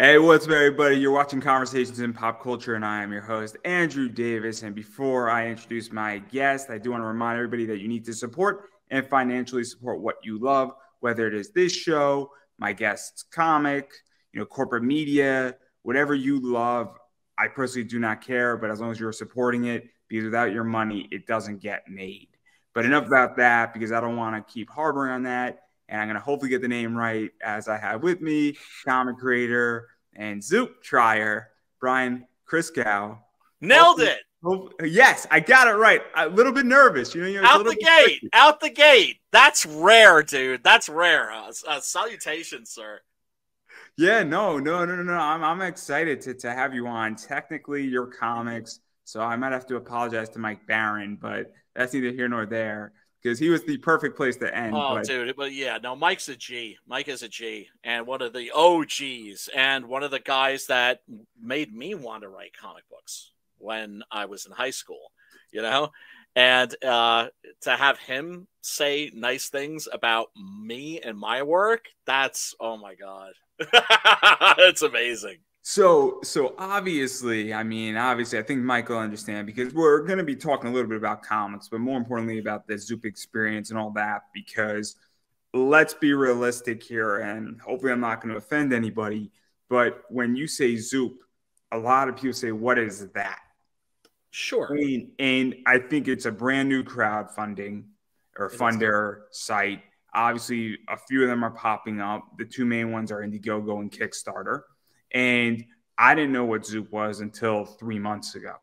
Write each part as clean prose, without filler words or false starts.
Hey, what's up, everybody? You're watching Conversations in Pop Culture, and I am your host, Andrew Davis. And before I introduce my guest, I do want to remind everybody that you need to support and financially support what you love, whether it is this show, my guest's comic, corporate media, whatever you love. I personally do not care, but as long as you're supporting it, because without your money, it doesn't get made. But enough about that, because I don't want to keep harboring on that. And I'm going to hopefully get the name right, as I have with me comic creator and Zoup trier, Brian Christgau. Nailed it. Yes, I got it right. A little bit nervous. Out the gate. That's rare, dude. That's rare. Salutations, sir. Yeah, no. I'm excited to have you on. Technically, your comics, so I might have to apologize to Mike Barron, but that's neither here nor there, because he was the perfect place to end. Dude, but yeah, no, Mike's a G. Mike is a G, and one of the OGs, and one of the guys that made me want to write comic books when I was in high school, and to have him say nice things about me and my work, that's, oh my God. It's amazing. So obviously, I think Mike will understand, because we're going to be talking a little bit about comics, but more importantly about the Zoup experience and all that, because let's be realistic here, and hopefully I'm not going to offend anybody, but when you say Zoup, a lot of people say, what is that? Sure. And I think it's a brand new crowdfunding or funder site. Obviously, a few of them are popping up. The two main ones are Indiegogo and Kickstarter. And I didn't know what Zoup was until 3 months ago.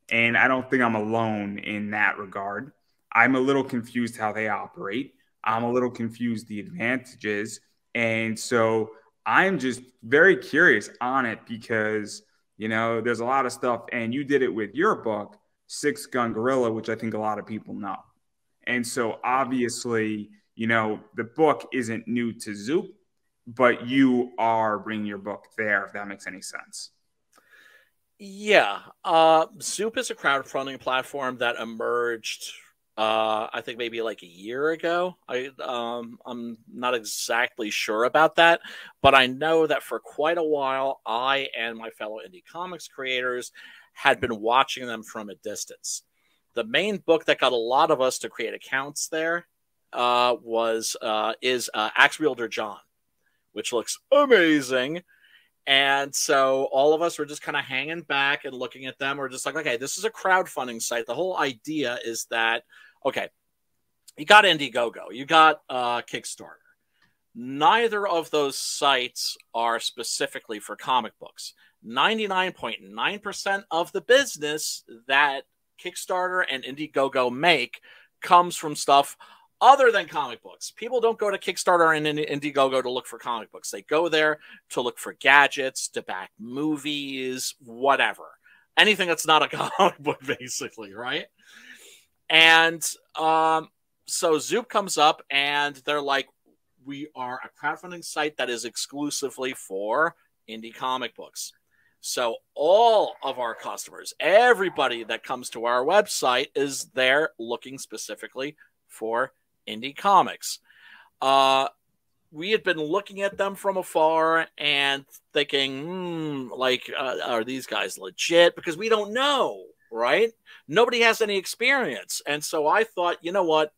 And I don't think I'm alone in that regard. I'm a little confused how they operate. I'm a little confused the advantages. And so I'm just very curious on it, because, there's a lot of stuff. And you did it with your book, Six Gun Gorilla, which I think a lot of people know. And so obviously, the book isn't new to Zoup, but you are bringing your book there, if that makes any sense. Yeah. Zoup is a crowdfunding platform that emerged, I think maybe like a year ago. I'm not exactly sure about that, but I know that for quite a while, I and my fellow indie comics creators had been watching them from a distance. The main book that got a lot of us to create accounts there is Axe Wielder John, which looks amazing. And so all of us were just kind of hanging back and looking at them. We're just like, okay, this is a crowdfunding site. The whole idea is that, okay, you got Indiegogo, you got Kickstarter. Neither of those sites are specifically for comic books. 99.9% of the business that Kickstarter and Indiegogo make comes from stuff other than comic books. People don't go to Kickstarter and Indiegogo to look for comic books. They go there to look for gadgets, to back movies, whatever. Anything that's not a comic book, basically, right? And so Zoup comes up, and they're like, we are a crowdfunding site that is exclusively for indie comic books. So all of our customers, everybody that comes to our website, is there looking specifically for indie comics. We had been looking at them from afar and thinking, are these guys legit? Because we don't know, right? Nobody has any experience. And so I thought, you know what?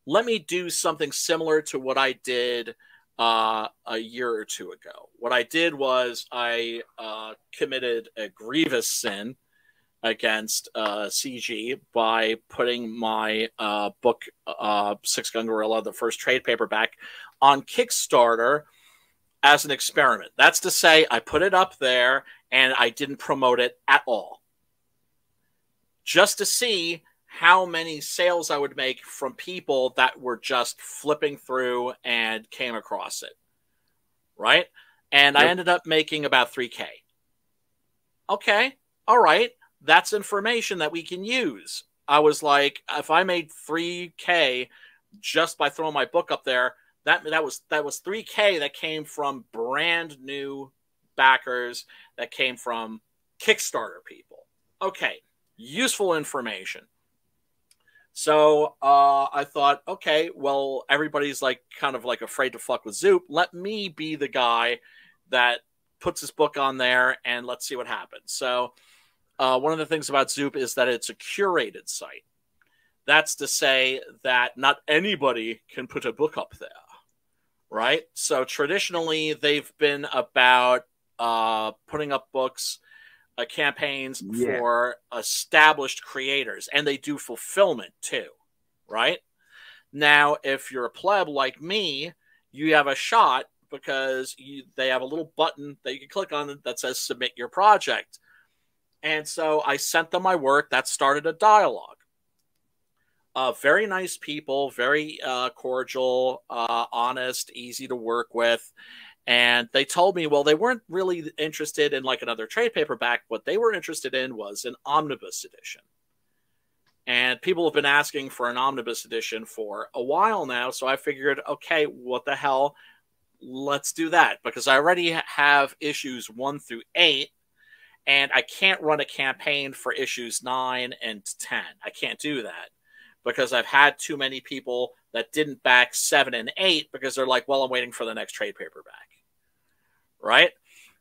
Let me do something similar to what I did a year or two ago. What I did was I committed a grievous sin against CG by putting my book, Six Gun Gorilla, the first trade paperback, on Kickstarter as an experiment. That's to say, I put it up there and I didn't promote it at all, just to see how many sales I would make from people that were just flipping through and came across it, right? And yep. I ended up making about 3K. Okay, all right. That's information that we can use. I was like, if I made 3K just by throwing my book up there, that was 3K that came from brand new backers, that came from Kickstarter people. Okay, useful information. So I thought, okay, well, everybody's like kind of like afraid to fuck with Zoup. Let me be the guy that puts his book on there, and let's see what happens. So one of the things about Zoup is that it's a curated site. That's to say that not anybody can put a book up there, right? So traditionally, they've been about putting up books, campaigns for established creators, and they do fulfillment too, right? Now, if you're a pleb like me, you have a shot because they have a little button that you can click on that says submit your project. And so I sent them my work. That started a dialogue. Very nice people, very cordial, honest, easy to work with. And they told me, well, they weren't really interested in like another trade paperback. What they were interested in was an omnibus edition. And people have been asking for an omnibus edition for a while now. So I figured, okay, what the hell? Let's do that. Because I already have issues 1 through 8. And I can't run a campaign for issues 9 and 10. I can't do that. Because I've had too many people that didn't back 7 and 8 because they're like, well, I'm waiting for the next trade paperback. Right?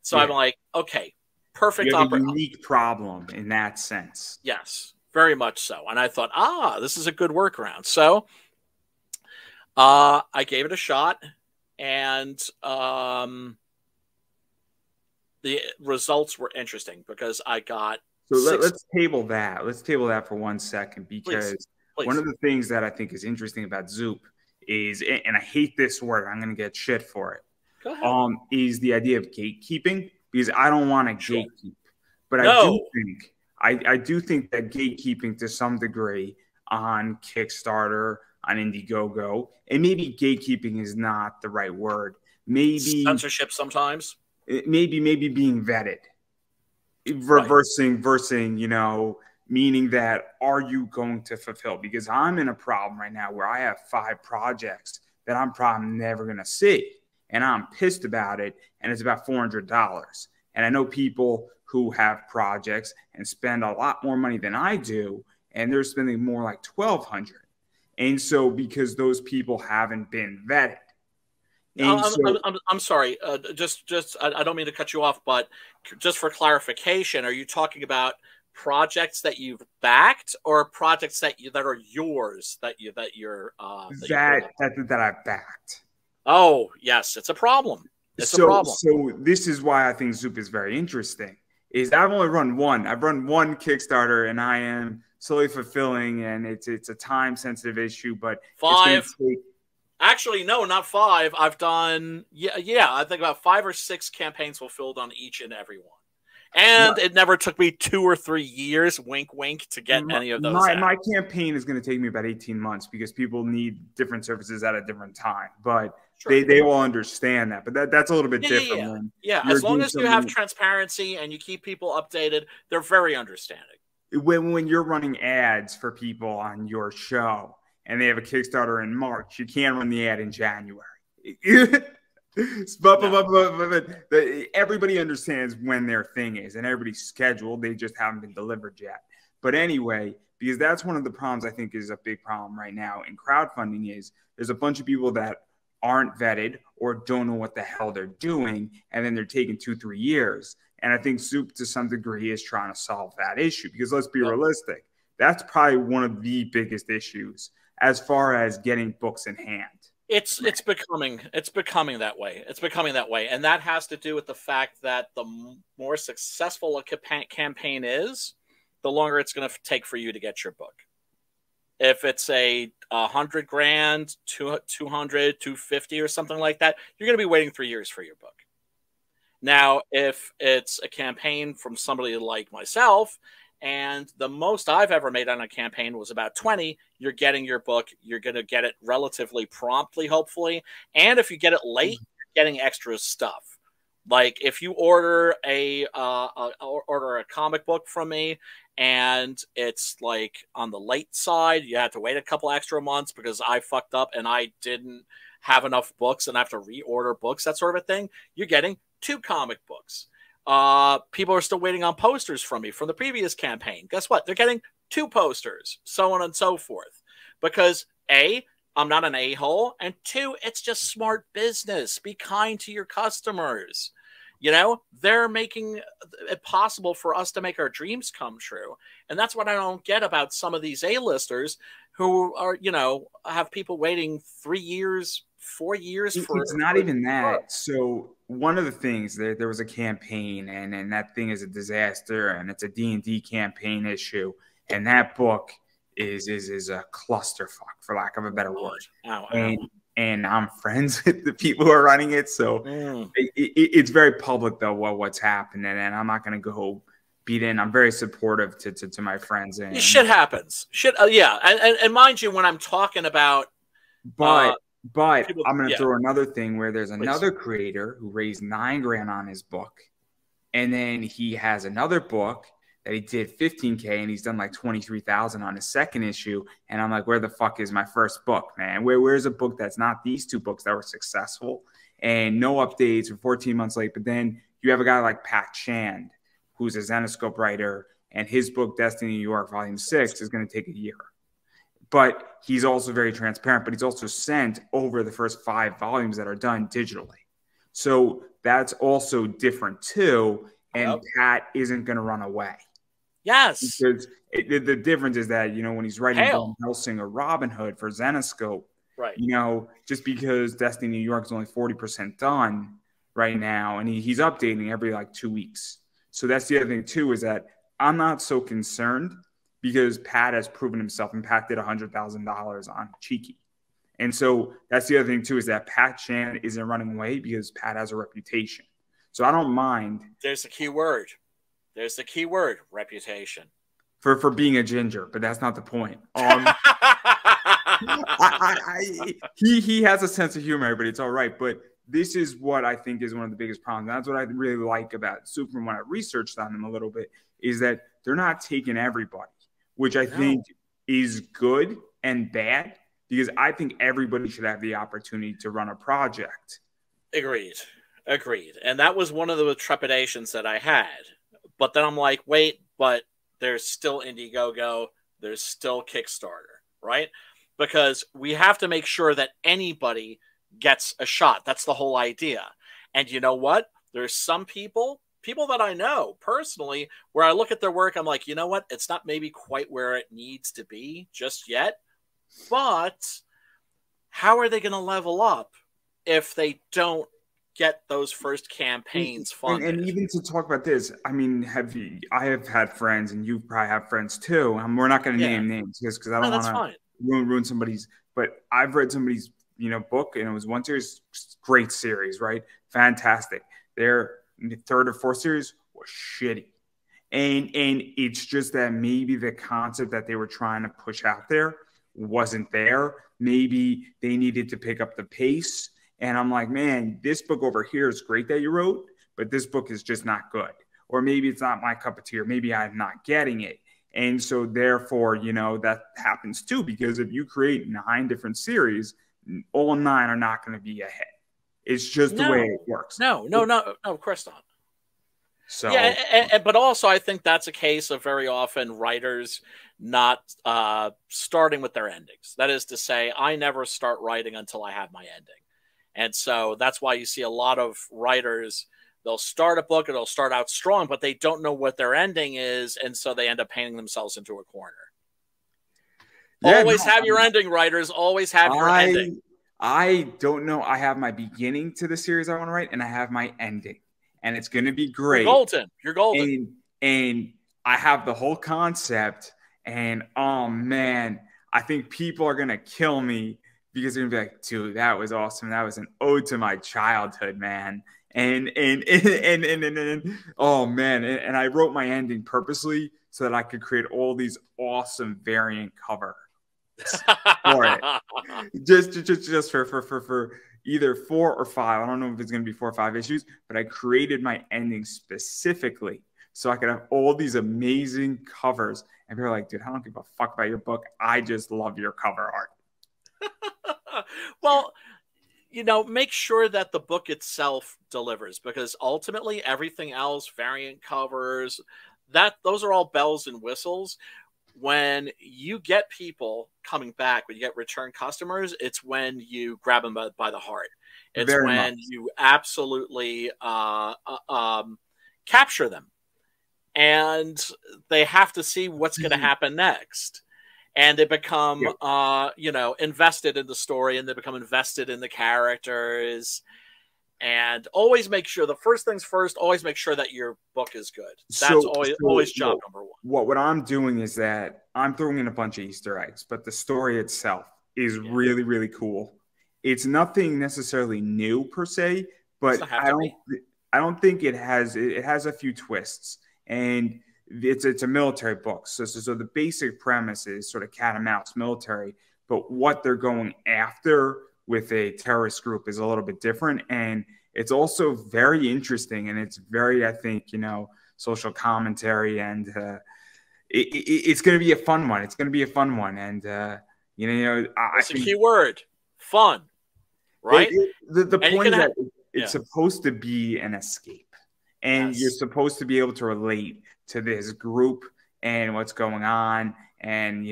So I'm like, okay, perfect. You have a unique problem in that sense. Yes, very much so. And I thought, this is a good workaround. So I gave it a shot, and the results were interesting because I got... So let's table that. Let's table that for 1 second, because Please. One of the things that I think is interesting about Zoup is, and I hate this word, I'm going to get shit for it, is the idea of gatekeeping, because I don't want to gatekeep. But I do think that gatekeeping to some degree on Kickstarter, on Indiegogo, and maybe gatekeeping is not the right word. Maybe censorship sometimes. Maybe being vetted. Versing, you know, meaning that, are you going to fulfill? Because I'm in a problem right now where I have 5 projects that I'm probably never going to see. And I'm pissed about it. And it's about $400. And I know people who have projects and spend a lot more money than I do, and they're spending more like $1,200. And so because those people haven't been vetted. I'm sorry. I don't mean to cut you off, but just for clarification, are you talking about projects that you've backed or projects that are yours that I've backed? Oh, yes, it's a problem. It's a problem. So this is why I think Zoup is very interesting. Is I've only run one. I've run one Kickstarter, and I am slowly fulfilling, and it's a time sensitive issue. But 5. Actually, no, not 5. I've done I think about 5 or 6 campaigns fulfilled on each and every one. And it never took me 2 or 3 years, wink, wink, to get any of those. My campaign is going to take me about 18 months because people need different services at a different time. But they all understand that. But that's a little bit different. Yeah, as long as you have transparency and you keep people updated, they're very understanding. When you're running ads for people on your show and they have a Kickstarter in March, you can't run the ad in January. But everybody understands when their thing is, and everybody's scheduled. They just haven't been delivered yet. But anyway, because that's one of the problems I think is a big problem right now in crowdfunding is there's a bunch of people that aren't vetted or don't know what the hell they're doing, and then they're taking 2-3 years. And I think Zoup to some degree is trying to solve that issue, because let's be realistic. That's probably one of the biggest issues as far as getting books in hand. It's becoming that way. It's becoming that way. And that has to do with the fact that the more successful a campaign is, the longer it's going to take for you to get your book. If it's a $100,000, $200,000, $250,000 or something like that, you're going to be waiting 3 years for your book. Now, if it's a campaign from somebody like myself, and the most I've ever made on a campaign was about 20, you're getting your book. You're going to get it relatively promptly, hopefully. And if you get it late, you're getting extra stuff. Like if you order a comic book from me and it's like on the late side, you have to wait a couple extra months because I fucked up and I didn't have enough books and I have to reorder books, that sort of a thing. You're getting 2 comic books. People are still waiting on posters from me from the previous campaign. Guess what? They're getting 2 posters, so on and so forth. Because A, I'm not an a-hole, and 2, it's just smart business. Be kind to your customers. You know, they're making it possible for us to make our dreams come true. And that's what I don't get about some of these A-listers who are, you know, have people waiting 3 years, 4 years for. It's not even that. So one of the things, there was a campaign, and that thing is a disaster, and it's a D&D campaign issue, and that book is a clusterfuck, for lack of a better word. And I'm friends with the people who are running it, so it's very public though what's happening, and I'm not going to go beat in. I'm very supportive to my friends. And shit happens. Yeah, and mind you, when I'm talking about, but people, I'm going to throw another thing where there's another creator who raised $9,000 on his book, and then he has another book that he did $15K, and he's done like $23,000 on his second issue. And I'm like, where the fuck is my first book, man? Where's a book that's not these two books that were successful and no updates or 14 months late? But then you have a guy like Pat Shand, who's a Zenoscope writer, and his book, Destiny New York, Volume 6, is going to take a year. But he's also very transparent, but he's also sent over the first 5 volumes that are done digitally. So that's also different too. And Pat isn't going to run away. Yes. Because the difference is that, you know, when he's writing Van Helsing or Robin Hood for Zenoscope, right? You know, just because Destiny New York is only 40% done right now, and he's updating every like 2 weeks. So that's the other thing too, is that I'm not so concerned because Pat has proven himself, and Pat did $100,000 on Cheeky. And so that's the other thing too, is that Pat Shand isn't running away because Pat has a reputation. So I don't mind. There's the key word. There's the key word, reputation. For being a ginger, but that's not the point. He has a sense of humor, but it's all right. But this is what I think is one of the biggest problems. That's what I really like about Zoup, when I researched on them a little bit, is that they're not taking everybody, which I think is good and bad, because I think everybody should have the opportunity to run a project. Agreed. And that was one of the trepidations that I had. But then I'm like, wait, but there's still Indiegogo, there's still Kickstarter, right? Because we have to make sure that anybody gets a shot. That's the whole idea. And you know what? There's some people that I know personally, where I look at their work, I'm like, you know what? It's not maybe quite where it needs to be just yet. But how are they going to level up if they don't get those first campaigns funded? And even to talk about this, I mean, I have had friends, and you probably have friends too. We're not going to name names because I don't want to ruin somebody's. But I've read somebody's, you know, book, and it was one series, great series, right? Fantastic. Their third or fourth series was shitty, and it's just that maybe the concept that they were trying to push out there wasn't there. Maybe they needed to pick up the pace. And I'm like, man, this book over here is great that you wrote, but this book is just not good. Or maybe it's not my cup of tea, or maybe I'm not getting it. And so therefore, you know, that happens too, because if you create 9 different series, all 9 are not going to be a hit. It's just the way it works. No, of course not. So yeah, but also I think that's a case of very often writers not starting with their endings. That is to say, I never start writing until I have my ending. And so that's why you see a lot of writers, they'll start a book and they'll start out strong, but they don't know what their ending is. And so they end up painting themselves into a corner. Always have your ending, writers. Always have your ending. I don't know. I have my beginning to the series I want to write, and I have my ending. And it's going to be great. You're golden. And I have the whole concept. And, oh, man, I think people are going to kill me, because they're gonna be like, dude, that was awesome. That was an ode to my childhood, man. And oh man. And I wrote my ending purposely so that I could create all these awesome variant covers for it. Just for either 4 or 5. I don't know if it's gonna be 4 or 5 issues, but I created my ending specifically so I could have all these amazing covers. And people are like, dude, I don't give a fuck about your book. I just love your cover art. Well, you know, make sure that the book itself delivers, because ultimately everything else, variant covers, those are all bells and whistles. when you get people coming back, when you get return customers, it's when you grab them by the heart. It's Very when much. you absolutely capture them, and they have to see what's going to happen next. And they become, invested in the story, and they become invested in the characters. And always make sure, the first things first, always make sure that your book is good. That's always job number one. What I'm doing is that I'm throwing in a bunch of Easter eggs, but the story itself is really, really cool. It's nothing necessarily new per se, but I don't think it has a few twists, and it's a military book. So the basic premise is sort of cat and mouse military, but what they're going after with a terrorist group is a little bit different. And it's also very interesting, and it's very, I think, social commentary, and it's going to be a fun one. It's going to be a fun one. And, it's a key word, fun, right? The point is that it's supposed to be an escape, and you're supposed to be able to relate to this group and what's going on. And,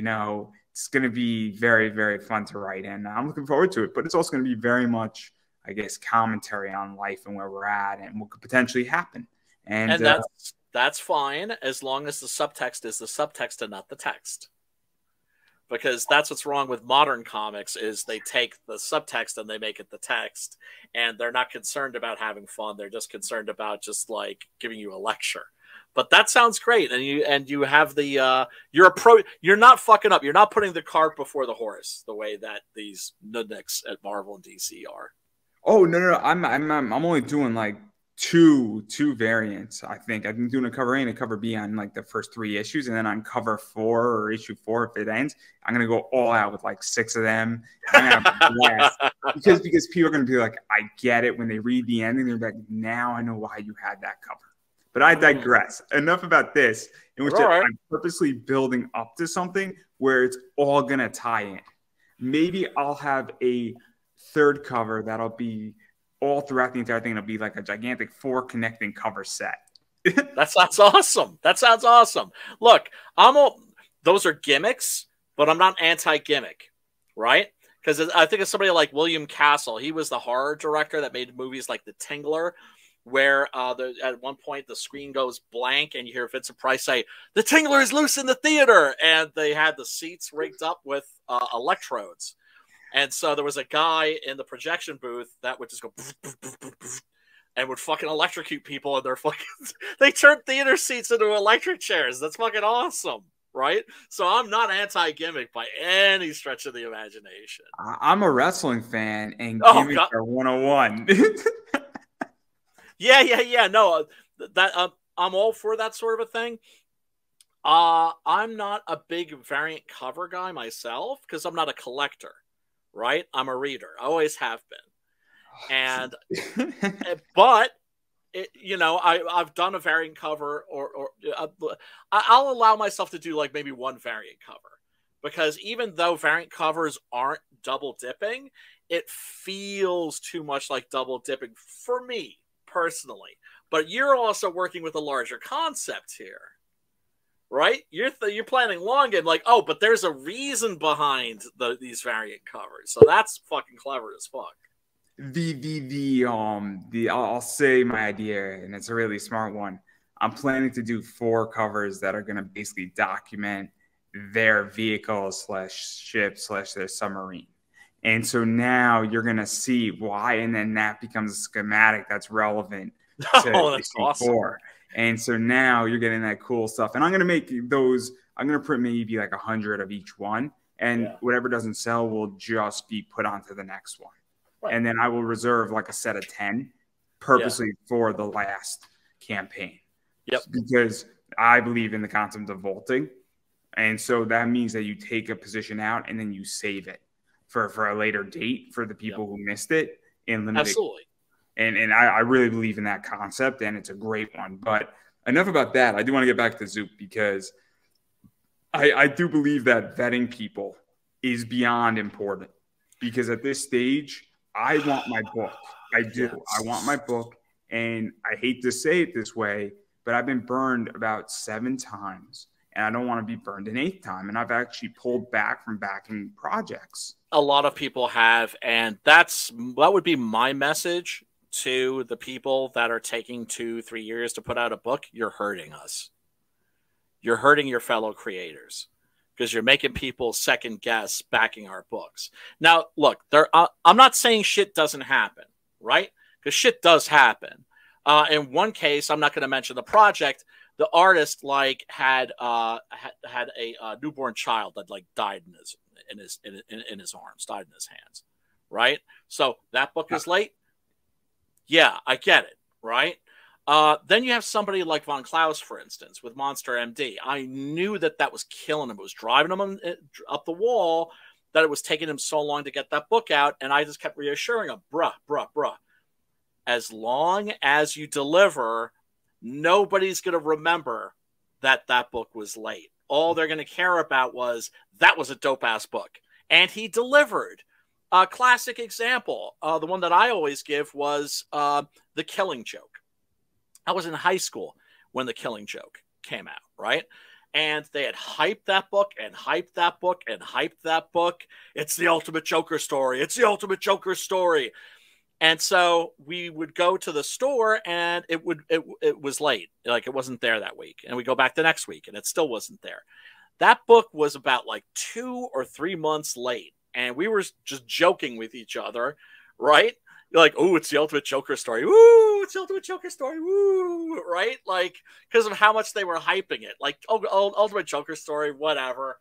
it's going to be very, very fun to write, and I'm looking forward to it. But it's also going to be very much, I guess, commentary on life and where we're at and what could potentially happen. And that's fine, as long as the subtext is the subtext and not the text. Because that's what's wrong with modern comics, is they take the subtext and they make it the text, and they're not concerned about having fun. They're just concerned about just like giving you a lecture. But that sounds great, and you have the you're not fucking up. You're not putting the cart before the horse the way that these nudniks at Marvel and DC are. Oh no! I'm only doing like two variants. I think I've been doing a cover A and a cover B on like the first 3 issues, and then on cover 4 or issue 4, if it ends, I'm gonna go all out with like 6 of them. I'm gonna have a blast because people are gonna be like, I get it when they read the ending. They're like, now I know why you had that cover. But I digress. Enough about this, in which I'm purposely building up to something where it's all going to tie in. Maybe I'll have a third cover that'll be all throughout the entire thing. It'll be like a gigantic 4 connecting cover set. That sounds awesome. That sounds awesome. Look, those are gimmicks, but I'm not anti-gimmick, right? Because I think of somebody like William Castle. He was the horror director that made movies like The Tingler, where at one point the screen goes blank and you hear Vincent Price say, "The Tingler is loose in the theater," and they had the seats rigged up with electrodes. And so there was a guy in the projection booth that would just go and would fucking electrocute people, and they turned theater seats into electric chairs. That's fucking awesome, right? So I'm not anti-gimmick by any stretch of the imagination. I'm a wrestling fan, and gimmicks are 101. Yeah. No, that I'm all for that sort of a thing. I'm not a big variant cover guy myself because I'm not a collector, right? I'm a reader. I always have been, and but I've done a variant cover, or I'll allow myself to do like maybe one variant cover, because even though variant covers aren't double dipping, it feels too much like double dipping for me personally. But you're also working with a larger concept here, right? You're planning long game, like, oh, but there's a reason behind these variant covers, so that's fucking clever as fuck. I'll say my idea, and it's a really smart one. I'm planning to do 4 covers that are going to basically document their vehicle / ship / their submarine. And so now you're going to see why, and then that becomes a schematic that's relevant to that's awesome. 4. And so now you're getting that cool stuff. And I'm going to make those, I'm going to print maybe like 100 of each one. And whatever doesn't sell will just be put onto the next one. Right. And then I will reserve like a set of 10 purposely for the last campaign. Yep. Because I believe in the concept of vaulting. And so that means that you take a position out and then you save it for a later date for the people who missed it in limited. Absolutely. And I really believe in that concept, and it's a great one. But enough about that. I do want to get back to Zoup, because I do believe that vetting people is beyond important, because at this stage, I want my book. I do. Yes. I want my book, and I hate to say it this way, but I've been burned about 7 times, and I don't want to be burned an 8th time. And I've actually pulled back from backing projects. A lot of people have, and that would be my message to the people that are taking 2-3 years to put out a book. You're hurting us. You're hurting your fellow creators because you're making people second guess backing our books. Now, look, I'm not saying shit doesn't happen, right? Because shit does happen. In one case, I'm not going to mention the project. The artist had a newborn child that died in his arms, died in his hands, right? So that book is late. Yeah, I get it, right? Then you have somebody like Von Klaus, for instance, with Monster MD. I knew that was killing him. It was driving him up the wall, that it was taking him so long to get that book out. And I just kept reassuring him, bruh. As long as you deliver, nobody's going to remember that book was late. All they're going to care about was that was a dope-ass book. And he delivered. A classic example, the one that I always give was The Killing Joke. I was in high school when The Killing Joke came out, right? And they had hyped that book and hyped that book and hyped that book. It's the ultimate Joker story. It's the ultimate Joker story. And so we would go to the store and it was late. It wasn't there that week. And we go back the next week and it still wasn't there. That book was about 2 or 3 months late. And we were just joking with each other, right? Oh, it's the ultimate Joker story. Woo, it's the ultimate Joker story. Woo, right? Because of how much they were hyping it. Ultimate Joker story, whatever.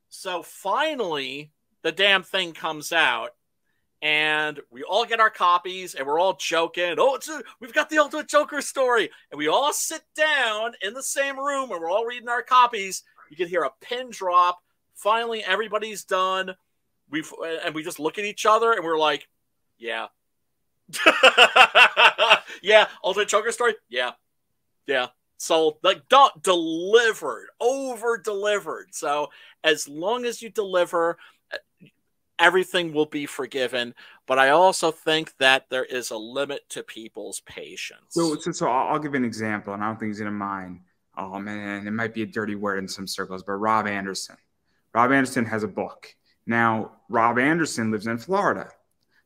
So finally, the damn thing comes out. And we all get our copies, and we're all joking. Oh, we've got the ultimate Joker story. And we all sit down in the same room, and we're all reading our copies. You can hear a pin drop. Finally, everybody's done. We just look at each other, and we're like, yeah. Yeah, ultimate Joker story? Yeah. So, delivered, over-delivered. So, as long as you deliver, everything will be forgiven. But I also think that there is a limit to people's patience. So I'll give an example, and I don't think he's going to mind. Oh, man, it might be a dirty word in some circles, but Rob Anderson. Rob Anderson has a book. Now, Rob Anderson lives in Florida.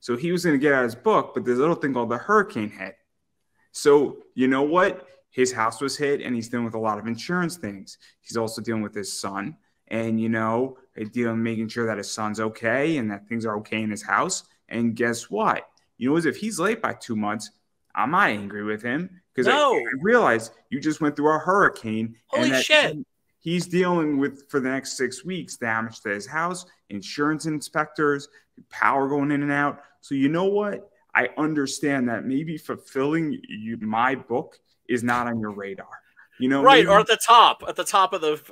So he was going to get out his book, but there's a little thing called the hurricane hit. So you know what? His house was hit, and he's dealing with a lot of insurance things. He's also dealing with his son. And, making sure that his son's okay and that things are okay in his house. And guess what? If he's late by 2 months, I'm not angry with him because I realize you just went through a hurricane. Holy shit. He's dealing with, for the next 6 weeks, damage to his house, insurance inspectors, power going in and out. So you know what? I understand that maybe fulfilling my book is not on your radar. Right, or at the top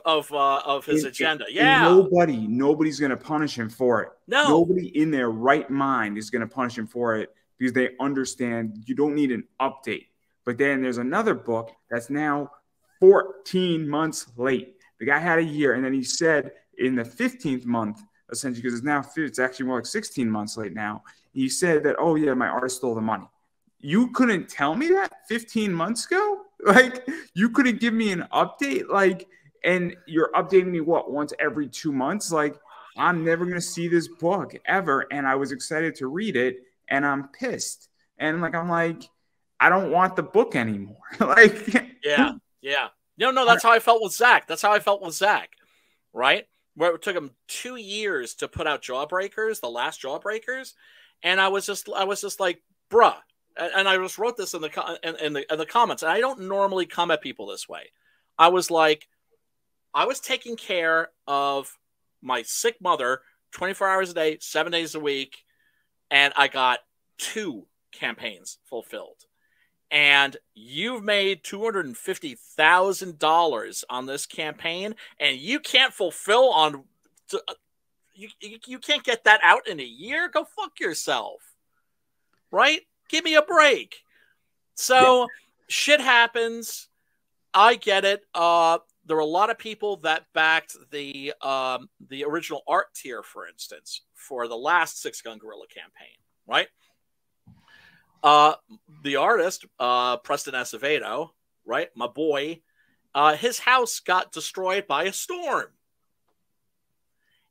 of his agenda. Yeah. Nobody's going to punish him for it. No. Nobody in their right mind is going to punish him for it because they understand you don't need an update. But then there's another book that's now 14 months late. The guy had a year, and then he said in the 15th month, essentially, because it's actually more like 16 months late now, he said that, oh, yeah, my artist stole the money. You couldn't tell me that 15 months ago? You couldn't give me an update? And you're updating me, once every 2 months? I'm never going to see this book ever. And I was excited to read it, and I'm pissed. And I don't want the book anymore. Yeah. No, that's how I felt with Zach. Right? Where it took him 2 years to put out Jawbreakers, the last Jawbreakers. And I was just like, bruh. And I just wrote this in the comments. And I don't normally come at people this way. I was taking care of my sick mother 24 hours a day, 7 days a week. And I got 2 campaigns fulfilled. And you've made $250,000 on this campaign, and you can't fulfill on. You can't get that out in a year. Go fuck yourself, right? Give me a break. So shit happens. I get it. There were a lot of people that backed the original art tier, for instance, for the last Six Gun Gorilla campaign, right? The artist, Preston Acevedo, right? My boy, his house got destroyed by a storm.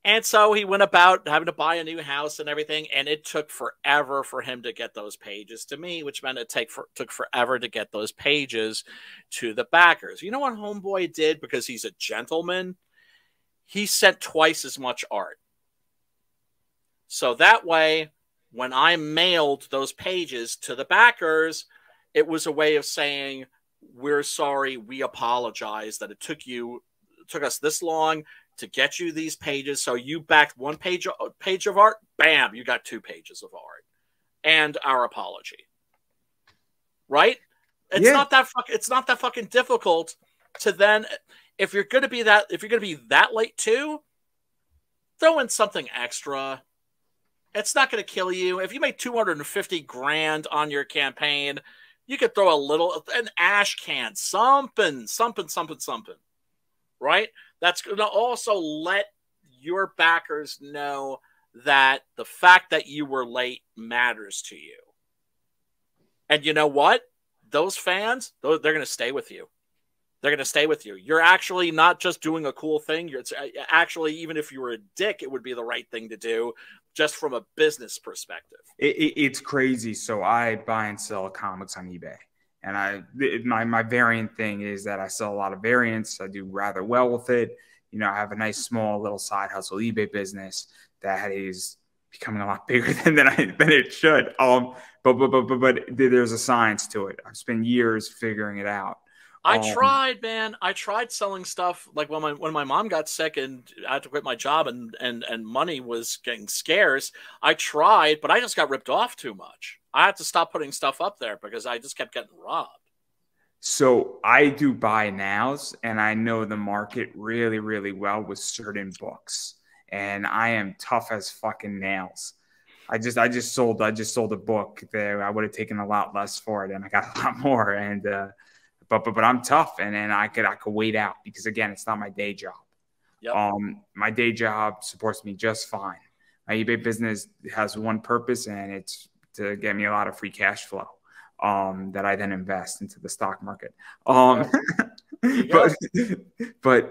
And so he went about having to buy a new house and everything, and it took forever for him to get those pages to me, which meant it took forever to get those pages to the backers. You know what Homeboy did? Because he's a gentleman, he sent twice as much art. So that way, when I mailed those pages to the backers, it was a way of saying, we're sorry, we apologize that it took us this long to get you these pages. So you backed one page of art, bam, you got 2 pages of art, and our apology. Right? It's not that fucking difficult to then, if you're gonna be that late too, throw in something extra. It's not gonna kill you. If you make 250 grand on your campaign, you could throw an ash can, something. Right? That's going to also let your backers know that the fact that you were late matters to you. And you know what? Those fans, they're going to stay with you. They're going to stay with you. You're actually not just doing a cool thing. It's actually, even if you were a dick, it would be the right thing to do just from a business perspective. It's crazy. So I buy and sell comics on eBay. And my variant thing is that I sell a lot of variants. I do rather well with it. You know, I have a nice small little side hustle eBay business that is becoming a lot bigger than it should. But there's a science to it. I've spent years figuring it out. I tried, man. I tried selling stuff like when my mom got sick and I had to quit my job and money was getting scarce. I tried, but I just got ripped off too much. I had to stop putting stuff up there because I just kept getting robbed. So I do buy nows, and I know the market really, really well with certain books, and I am tough as fucking nails. I just sold a book that I would have taken a lot less for it, and I got a lot more. And but I'm tough, and I could wait out because again, it's not my day job. Yep. My day job supports me just fine. My eBay business has one purpose, and it's to get me a lot of free cash flow that I then invest into the stock market. But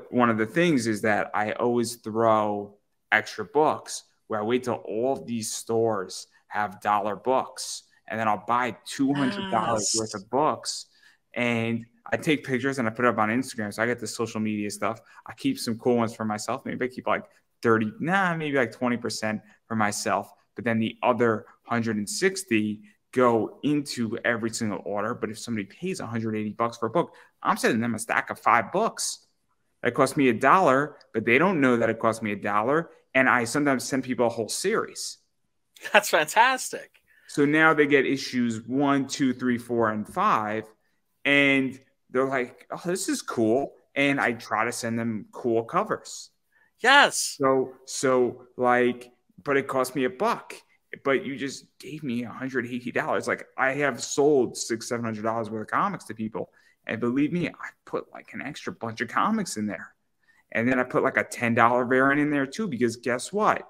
one of the things is that I always throw extra books where I wait till all of these stores have dollar books, and then I'll buy $200 worth of books, and I take pictures and I put it up on Instagram. So I get the social media stuff. I keep some cool ones for myself. Maybe I keep like 20% for myself. But then the other 160 go into every single order. But if somebody pays $180 for a book, I'm sending them a stack of 5 books. That cost me $1, but they don't know that it cost me $1. And I sometimes send people a whole series. That's fantastic. So now they get issues 1, 2, 3, 4, and 5. And they're like, oh, this is cool. And I try to send them cool covers. Yes. So like, but it cost me $1. But you just gave me $180. Like I have sold $600-700 worth of comics to people. And believe me, I put like an extra bunch of comics in there. And then I put like a $10 variant in there too, because guess what?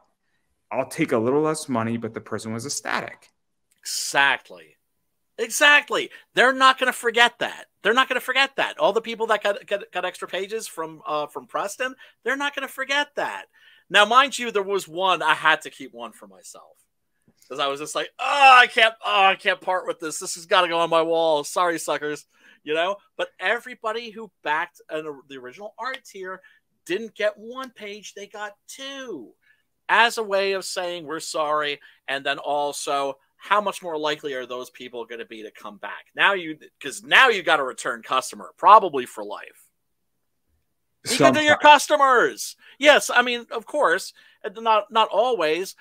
I'll take a little less money, but the person was ecstatic. Exactly. They're not going to forget that. They're not going to forget that. All the people that got extra pages from Preston, they're not going to forget that. Now, mind you, there was one, I had to keep one for myself. Because I was just like, I can't part with this. This has got to go on my wall. Sorry, suckers. You know? But everybody who backed the original art tier didn't get 1 page. They got 2. As a way of saying we're sorry. And then also, how much more likely are those people going to be to come back? Because now you got a return customer, probably for life. Be good to your customers. Yes, I mean, of course, not always,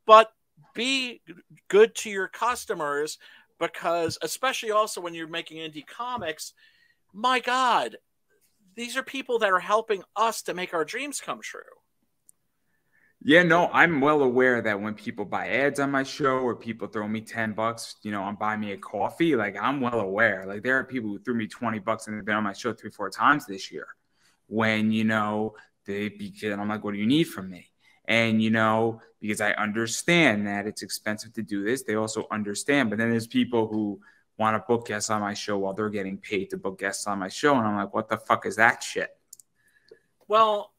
but be good to your customers because, especially also when you're making indie comics, my God, these are people that are helping us to make our dreams come true. Yeah, no, I'm well aware that when people buy ads on my show or people throw me $10, on buy me a coffee, like I'm well aware. Like there are people who threw me $20 and they've been on my show 3-4 times this year. When I'm like, what do you need from me? And because I understand that it's expensive to do this, they also understand. But then there's people who want to book guests on my show while they're getting paid to book guests on my show. And I'm like, what the fuck is that shit? Well,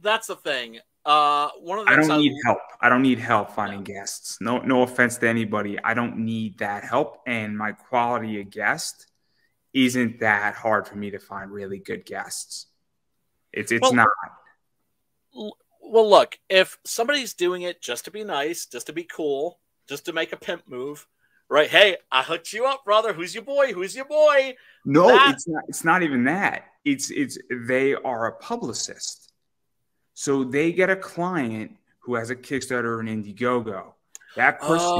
that's the thing. One of the I things don't need help. I don't need help finding guests. No offense to anybody. I don't need that help. And my quality of guest isn't that hard for me to find really good guests. It's not. Well, look, if somebody's doing it just to be nice, just to be cool, just to make a pimp move, right? Hey, I hooked you up, brother. Who's your boy? Who's your boy? No, it's not even that. It's they are a publicist. So they get a client who has a Kickstarter or an Indiegogo. That person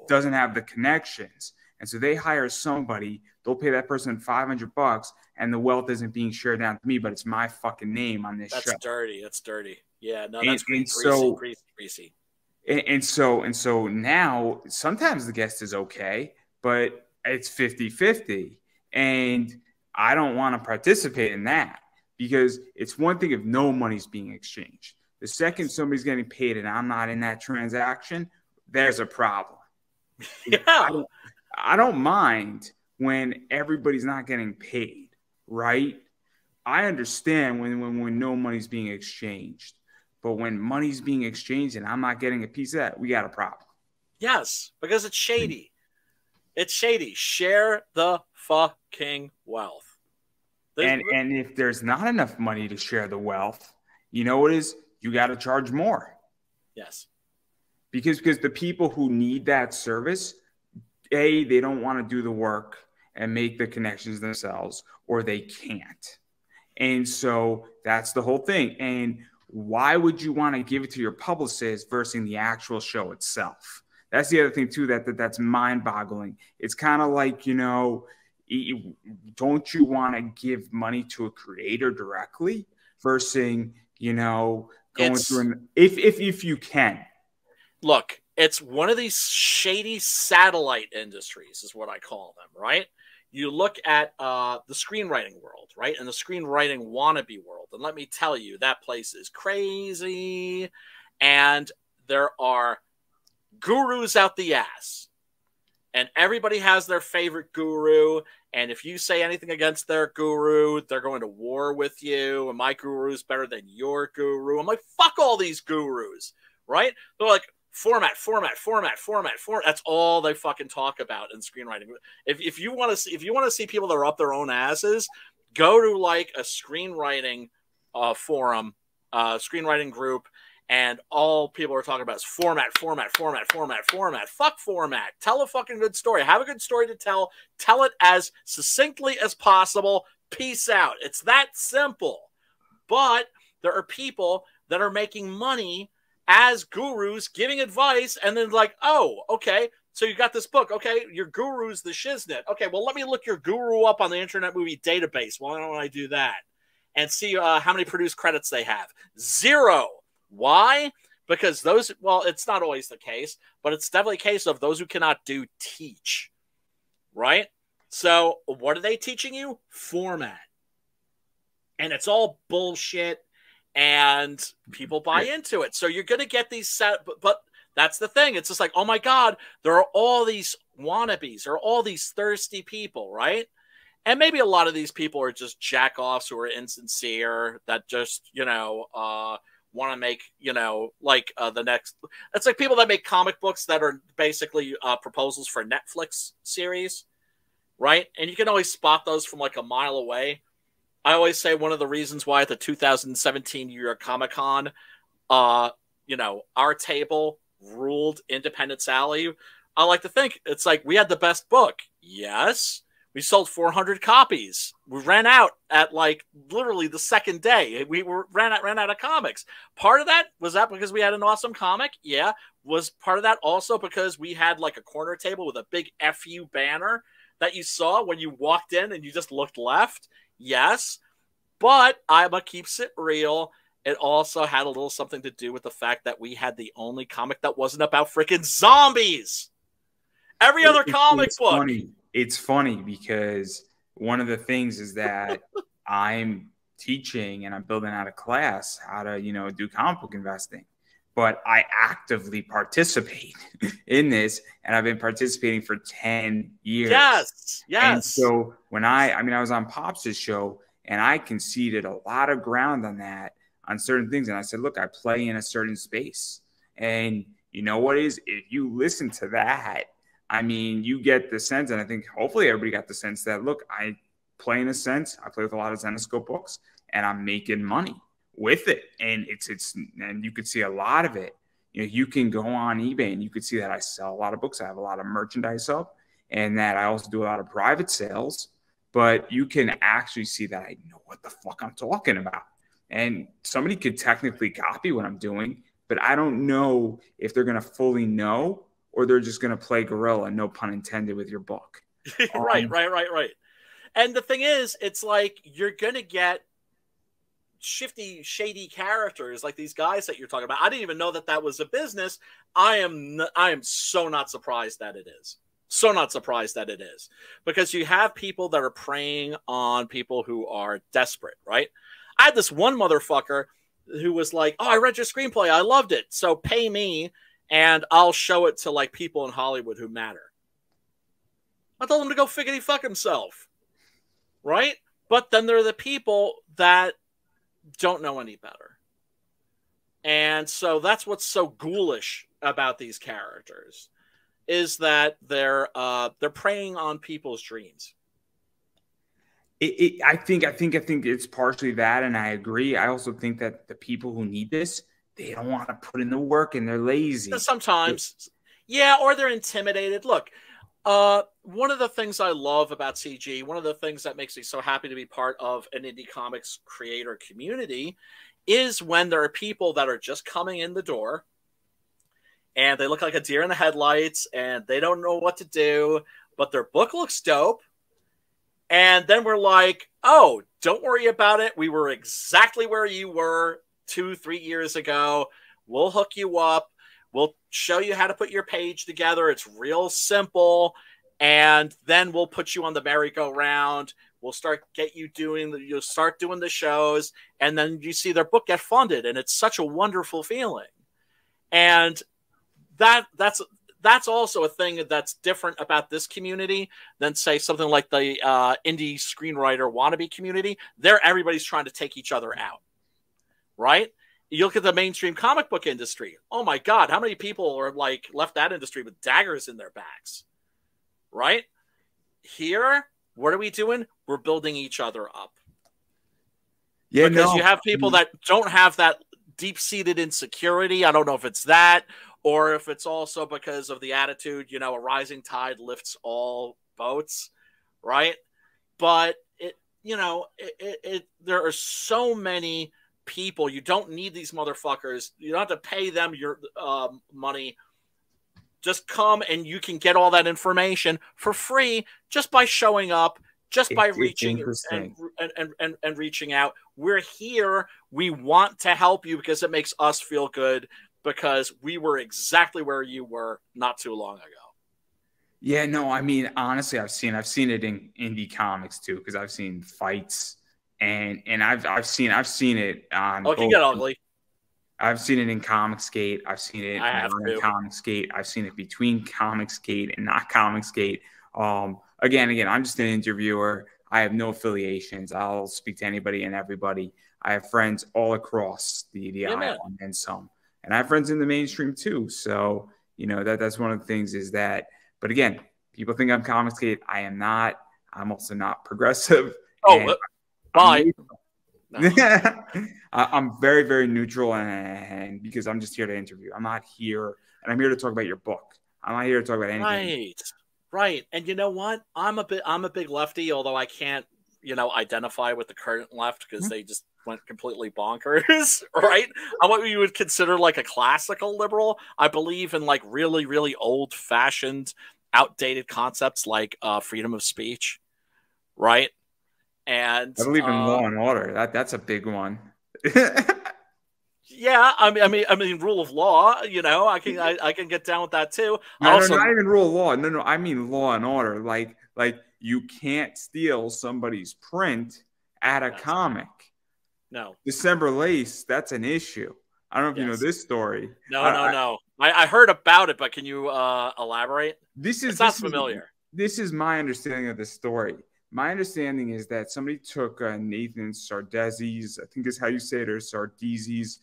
doesn't have the connections. And so they hire somebody, they'll pay that person $500, and the wealth isn't being shared down to me, but it's my fucking name on this show. That's dirty. That's dirty. Yeah, no, that's greasy. And so now sometimes the guest is okay, but it's 50-50. And I don't want to participate in that. Because it's one thing if no money's being exchanged. The second somebody's getting paid and I'm not in that transaction, there's a problem. Yeah. I don't mind when everybody's not getting paid, right? I understand when no money's being exchanged. But when money's being exchanged and I'm not getting a piece of that, we got a problem. Yes, because it's shady. It's shady. Share the fucking wealth. And if there's not enough money to share the wealth, you know what it is? You got to charge more. Yes. Because the people who need that service, A, they don't want to do the work and make the connections themselves, or they can't. And so that's the whole thing. And why would you want to give it to your publicist versus the actual show itself? That's the other thing, too, that's mind-boggling. It's kind of like, don't you want to give money to a creator directly versus, going through if you can. Look, it's one of these shady satellite industries is what I call them, right? You look at the screenwriting world, right? And the screenwriting wannabe world. And let me tell you, that place is crazy. And there are gurus out the ass. And everybody has their favorite guru. And if you say anything against their guru, they're going to war with you. And my guru is better than your guru. I'm like, fuck all these gurus, right? They're like, format. That's all they fucking talk about in screenwriting. If you want to see people that are up their own asses, go to like a screenwriting forum, screenwriting group, and all people are talking about is format. Fuck format. Tell a fucking good story. Have a good story to tell. Tell it as succinctly as possible. Peace out. It's that simple. But there are people that are making money as gurus giving advice, and then like, oh, okay, so you got this book. Okay, your guru's the shiznit. Okay, well, let me look your guru up on the Internet Movie Database. Why don't I do that? And see how many produced credits they have. 0. Why? Because those, well, it's not always the case, but it's definitely a case of those who cannot do teach, right? So what are they teaching you? Format. And it's all bullshit, and people buy into it. So you're going to get these set, but that's the thing. It's just like, oh my God, there are all these wannabes, there are all these thirsty people, right? And maybe a lot of these people are just jack-offs who are insincere, that just, want to make, the next... It's like people that make comic books that are basically proposals for Netflix series, right? And you can always spot those from like a mile away. I always say one of the reasons why at the 2017 New York Comic Con, our table ruled Independence Alley. I like to think it's like we had the best book. Yes. We sold 400 copies. We ran out at like literally the second day. We ran out of comics. Part of that was that because we had an awesome comic. Yeah. Was part of that also because we had like a corner table with a big FU banner that you saw when you walked in and you just looked left. Yes. But I'ma keeps it real. It also had a little something to do with the fact that we had the only comic that wasn't about freaking zombies. Every other comic book. Funny. It's funny because one of the things is that I'm teaching and I'm building out a class how to, do comic book investing. but I actively participate in this, and I've been participating for 10 years. Yes. And so when I was on Pops' show, and I conceded a lot of ground on that, on certain things. And I said, look, I play in a certain space. And you know what is, if you listen to that, I mean, you get the sense, and I think hopefully everybody got the sense that, look, I play in a sense, I play with a lot of Zenescope books, and I'm making money with it. And and you could see a lot of it. You know, you can go on eBay and you could see that I sell a lot of books. I have a lot of merchandise up, and that I also do a lot of private sales, but you can actually see that I know what the fuck I'm talking about. And somebody could technically copy what I'm doing, but I don't know if they're going to fully know, or they're just going to play gorilla, no pun intended, with your book. Right. And the thing is, it's like you're going to get shifty, shady characters like these guys that you're talking about. I didn't even know that that was a business. I am so not surprised that it is. So not surprised that it is. Because you have people that are preying on people who are desperate, right? I had this one motherfucker who was like, oh, I read your screenplay. I loved it. So pay me and I'll show it to like people in Hollywood who matter. I told him to go figgity fuck himself. Right? But then there are the people that don't know any better. And so that's what's so ghoulish about these characters, is that they're preying on people's dreams. I think it's partially that, and I agree. I also think that the people who need this, they don't want to put in the work and they're lazy. Sometimes, yeah, or they're intimidated. Look, one of the things I love about CG, one of the things that makes me so happy to be part of an indie comics creator community, is when there are people that are just coming in the door and they look like a deer in the headlights and they don't know what to do, but their book looks dope. And then we're like, oh, don't worry about it. We were exactly where you were 2-3 years ago. We'll hook you up. We'll show you how to put your page together. It's real simple. And then we'll put you on the merry-go-round. We'll you'll start doing the shows. And then you see their book get funded. And it's such a wonderful feeling. And that's also a thing that's different about this community than, say, something like the indie screenwriter wannabe community. There, everybody's trying to take each other out, right? You look at the mainstream comic book industry. Oh my God, how many people are like left that industry with daggers in their backs, right? Here, what are we doing? We're building each other up. Yeah, because you have people that don't have that deep-seated insecurity. I don't know if it's that, or if it's also because of the attitude, you know, a rising tide lifts all boats, right? But there are so many people. You don't need these motherfuckers. You don't have to pay them your money. Just come and you can get all that information for free just by showing up, just by reaching and reaching out. We're here. We want to help you because it makes us feel good, because we were exactly where you were not too long ago. Yeah, no, I mean, honestly, I've seen it in indie comics too, because I've seen fights and I've seen it on. Oh, it can get ugly. I've seen it in Comicsgate. I've seen it in Comicsgate. I've seen it between Comicsgate and not Comicsgate. Again, I'm just an interviewer. I have no affiliations. I'll speak to anybody and everybody. I have friends all across the island and some. And I have friends in the mainstream too. So, you know, that's one of the things is that, but again, people think I'm Comicsgate. I am not. I'm also not progressive. Oh, bye. I'm very, very neutral, and because I'm just here to interview. I'm not here, and I'm here to talk about your book. I'm not here to talk about anything. Right. And you know what? I'm a big lefty, although I can't, identify with the current left because they just went completely bonkers, right? I'm what you would consider like a classical liberal. I believe in like really, really old-fashioned, outdated concepts like freedom of speech, right? And I believe in law and order. That's a big one. Yeah, I mean, rule of law. I can get down with that too. No, not even rule of law. No, I mean law and order. Like you can't steal somebody's print at a comic. No, December Lace. That's an issue. I don't know if you know Yes. this story. No. I heard about it, but can you elaborate? It sounds familiar. This is my understanding of the story. My understanding is that somebody took Nathan Sardezzi's, I think is how you say it, or Sardezzi's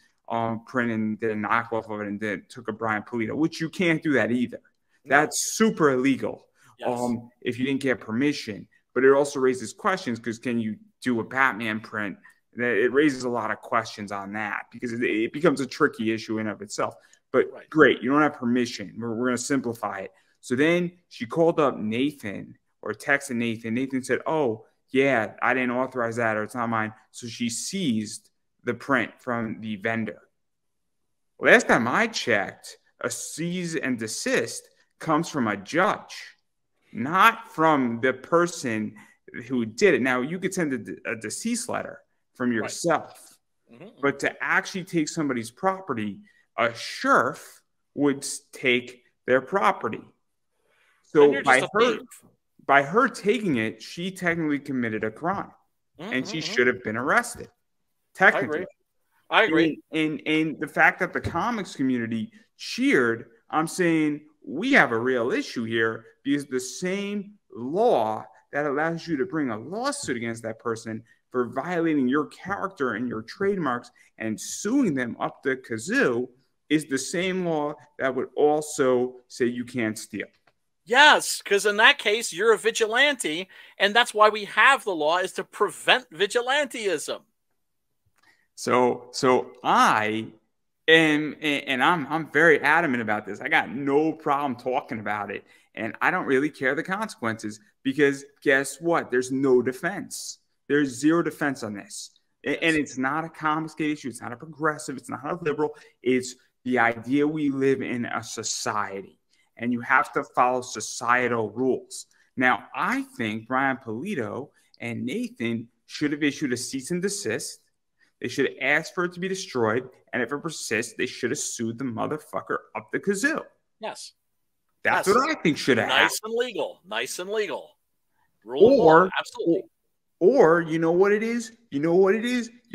print and did a knockoff of it, and then took a Brian Pulido, which you can't do that either. No. That's super illegal. Yes. If you didn't get permission. But it also raises questions, because can you do a Batman print? It raises a lot of questions on that, because it becomes a tricky issue in of itself. But great, you don't have permission. We're going to simplify it. So then she called up Nathan, or texted Nathan. Nathan said, oh, yeah, I didn't authorize that, or it's not mine. So she seized the print from the vendor. Last time I checked, a cease and desist comes from a judge, not from the person who did it. Now, you could send a decease letter from yourself, but to actually take somebody's property, a sheriff would take their property. So by her taking it, she technically committed a crime, and she should have been arrested. Technically. I agree. And the fact that the comics community cheered, I'm saying we have a real issue here, because the same law that allows you to bring a lawsuit against that person for violating your character and your trademarks and suing them up the kazoo is the same law that would also say you can't steal. Yes, because in that case, you're a vigilante, and that's why we have the law, is to prevent vigilantism. So I am, and I'm very adamant about this. I got no problem talking about it, and I don't really care the consequences, because guess what? There's no defense. There's zero defense on this, and it's not a confiscate issue. It's not a progressive. It's not a liberal. It's the idea we live in a society, and you have to follow societal rules. Now, I think Brian Pulido and Nathan should have issued a cease and desist. They should have asked for it to be destroyed, and if it persists, they should have sued the motherfucker up the kazoo. Yes. That's what I think should have happened. Nice and legal. Rule of law, absolutely. Or you know what it is? You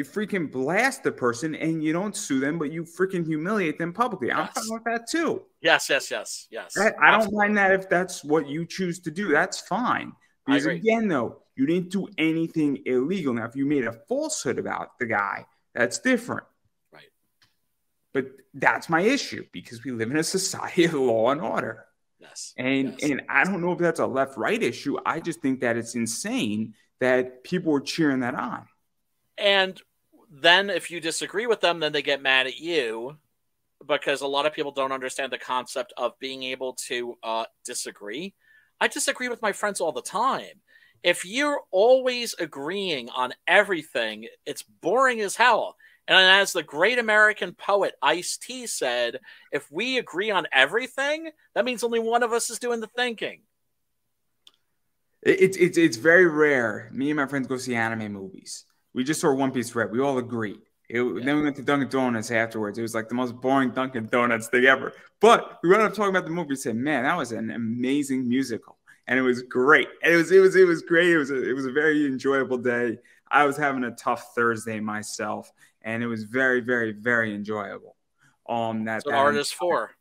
freaking blast the person and you don't sue them, but you freaking humiliate them publicly. Yes. I'm talking about that too. Yes. I don't mind that if that's what you choose to do. That's fine. Because again, though, you didn't do anything illegal. Now, if you made a falsehood about the guy, that's different. Right. But that's my issue, because we live in a society of law and order. Yes. And I don't know if that's a left-right issue. I just think that it's insane that people were cheering that on. And then if you disagree with them, then they get mad at you, because a lot of people don't understand the concept of being able to disagree. I disagree with my friends all the time. If you're always agreeing on everything, it's boring as hell. And as the great American poet Ice-T said, if we agree on everything, that means only one of us is doing the thinking. It's very rare. Me and my friends go see anime movies. We just saw One Piece Red. We all agreed. Then we went to Dunkin' Donuts afterwards. It was like the most boring Dunkin' Donuts thing ever. But we wound up talking about the movie and said, man, that was an amazing musical. And it was great. And it was great. It was a very enjoyable day. I was having a tough Thursday myself, and it was very, very, very enjoyable. That's what art is for.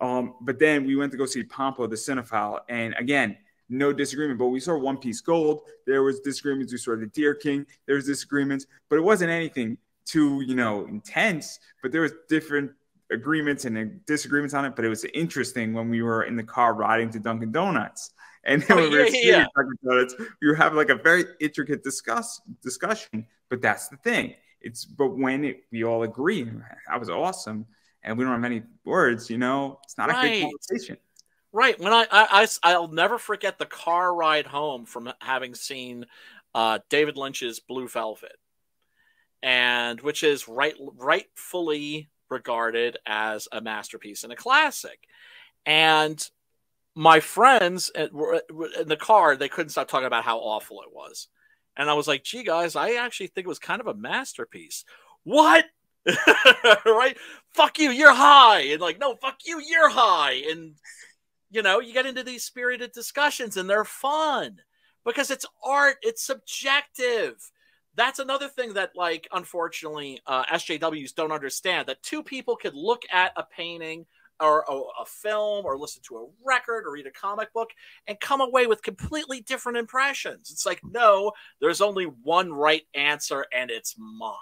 But then we went to go see Pompo the Cinephile, and again, no disagreement, but we saw One Piece Gold. There was disagreements. We saw the Deer King. There was disagreements, but it wasn't anything too, intense. But there was different agreements and disagreements on it. But it was interesting when we were in the car riding to Dunkin' Donuts, and then when we were sitting at Dunkin' Donuts, we were having like a very intricate discussion. But that's the thing. But when we all agree, that was awesome, and we don't have any words. It's not a good conversation. Right. When I'll never forget the car ride home from having seen David Lynch's Blue Velvet, and which is rightfully regarded as a masterpiece and a classic. And my friends were in the car, they couldn't stop talking about how awful it was. And I was like, gee, guys, I actually think it was kind of a masterpiece. What? Right? Fuck you, you're high. And like, no, fuck you, you're high. And you get into these spirited discussions, and they're fun because it's art. It's subjective. That's another thing that, like, unfortunately, SJWs don't understand, that two people could look at a painting or a film or listen to a record or read a comic book and come away with completely different impressions. It's like, no, there's only one right answer, and it's mine.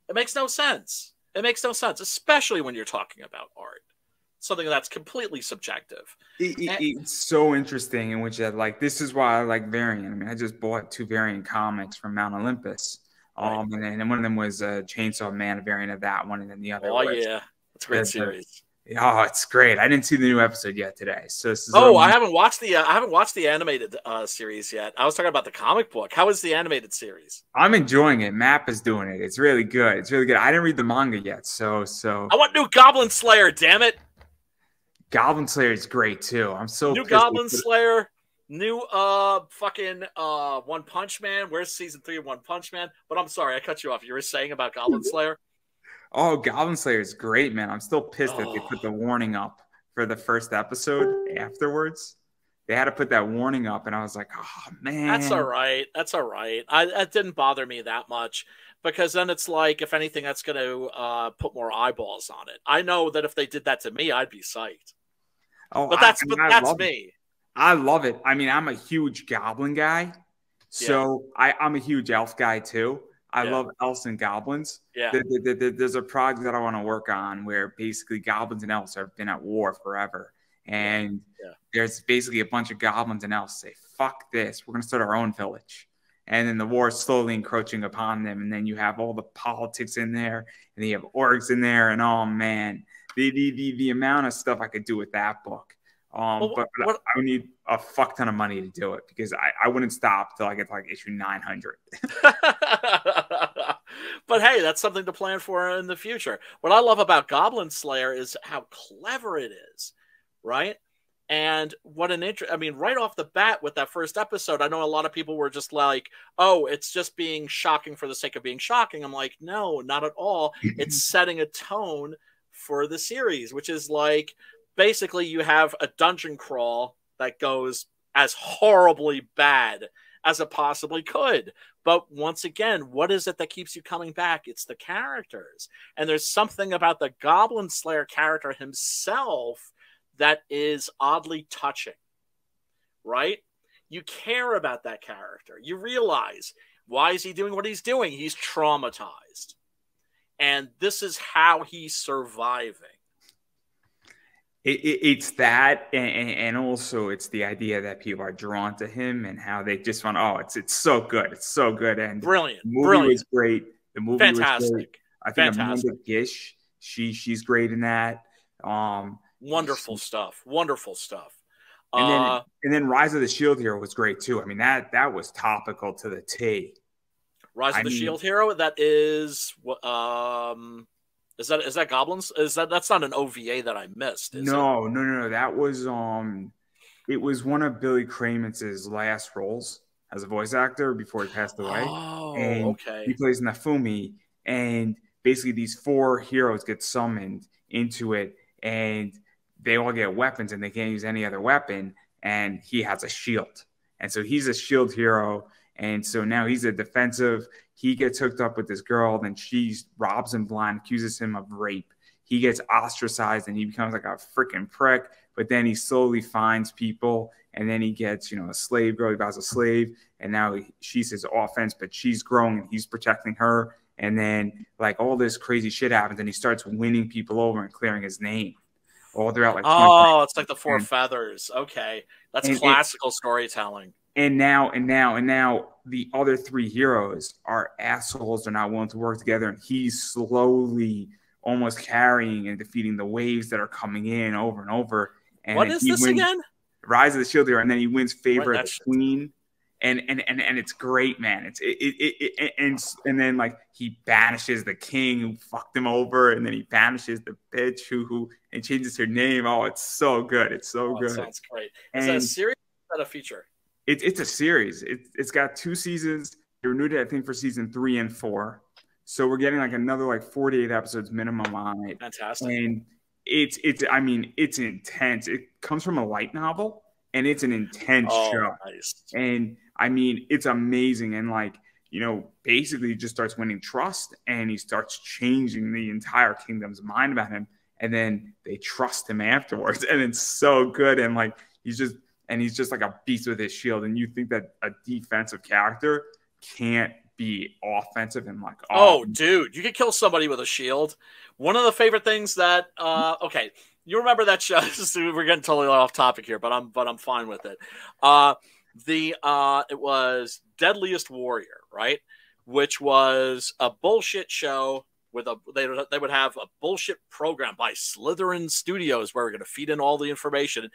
It makes no sense. It makes no sense, especially when you're talking about art. Something that's completely subjective. It's so interesting in which that, like, this is why I like Variant. I mean, I just bought 2 Variant comics from Mount Olympus. Right. And one of them was Chainsaw Man, a variant of that one, and then the other was, yeah. That's a great series. Oh, it's great. I didn't see the new episode yet today. So this is I haven't watched the animated series yet. I was talking about the comic book. How is the animated series? I'm enjoying it. Map is doing it. It's really good. It's really good. I didn't read the manga yet, so I want new Goblin Slayer, damn it. Goblin Slayer is great too. I'm so new Goblin Slayer, new fucking One Punch Man. Where's season 3 of One Punch Man? But I'm sorry, I cut you off. You were saying about Goblin Slayer? Oh, Goblin Slayer is great, man. I'm still pissed that they put the warning up for the first episode afterwards. They had to put that warning up, and I was like, oh, man. That's all right. That's all right. That didn't bother me that much, because then it's like, if anything, that's going to put more eyeballs on it. I know that if they did that to me, I'd be psyched. Oh, but that's me. I love it. I mean, I'm a huge Goblin guy, so I'm a huge Elf guy, too. I love elves and goblins. Yeah. There's a project that I want to work on where basically goblins and elves have been at war forever. And there's basically a bunch of goblins and elves say, fuck this. We're going to start our own village. And then the war is slowly encroaching upon them. And then you have all the politics in there. And then you have orgs in there. And, oh, man, the amount of stuff I could do with that book. But I would need a fuck ton of money to do it, because I wouldn't stop till I get to like issue 900. But hey, that's something to plan for in the future. What I love about Goblin Slayer is how clever it is, right? And what an I mean, right off the bat with that first episode, I know a lot of people were just like, oh, it's just being shocking for the sake of being shocking. I'm like, no, not at all. It's setting a tone for the series, which is like, basically you have a dungeon crawl that goes as horribly bad as it possibly could. But once again, what is it that keeps you coming back? It's the characters. And there's something about the Goblin Slayer character himself that is oddly touching, right? You care about that character. You realize, why is he doing what he's doing? He's traumatized. And this is how he's surviving. It's that, and also it's the idea that people are drawn to him and how they just want, oh, it's so good. It's so good. And brilliant. The movie was great. The movie Fantastic. was great. I think Amanda Gish, she's great in that. Wonderful stuff. Wonderful stuff. And then Rise of the Shield Hero was great too. I mean, that was topical to the T. Rise of the Shield Hero, that is Is that Goblins? That's not an OVA that I missed? No. That was it was one of Billy Cramen's last roles as a voice actor before he passed away. Oh, and okay. He plays Nafumi, and basically these 4 heroes get summoned into it, and they all get weapons, and they can't use any other weapon. And he has a shield, and so he's a shield hero. And so now he's a defensive. He gets hooked up with this girl, then she robs him blind, accuses him of rape. He gets ostracized, and he becomes like a freaking prick. But then he slowly finds people, and then he gets, a slave girl. He buys a slave, and now she's his offense, but she's growing, and he's protecting her. And then like all this crazy shit happens, and he starts winning people over and clearing his name all throughout. Like, it's like the 4 feathers. Okay, that's classical storytelling. And now the other 3 heroes are assholes. They're not willing to work together. And he's slowly almost carrying and defeating the waves that are coming in over and over. And what is this again? Rise of the Shield Hero. And then he wins favor of the queen. And it's great, man. And then like he banishes the king who fucked him over. And then he banishes the bitch who and changes her name. Oh, it's so good. It's so good. That sounds great. Is that a series or is that a feature? It's a series. It's got 2 seasons. They renewed it, I think, for season 3 and 4. So we're getting like another like 48 episodes minimum on it. Fantastic. And it's intense. It comes from a light novel, and it's an intense show. Nice. And I mean, it's amazing. And like, basically just starts winning trust, and he starts changing the entire kingdom's mind about him. And then they trust him afterwards. And it's so good. And like, he's just like a beast with his shield. And you think that a defensive character can't be offensive, and like, oh dude, you could kill somebody with a shield. One of the favorite things that okay, you remember that show? We're getting totally off topic here, but I'm fine with it. It was Deadliest Warrior, right? Which was a bullshit show with they would have a bullshit program by Slytherin Studios where we're going to feed in all the information.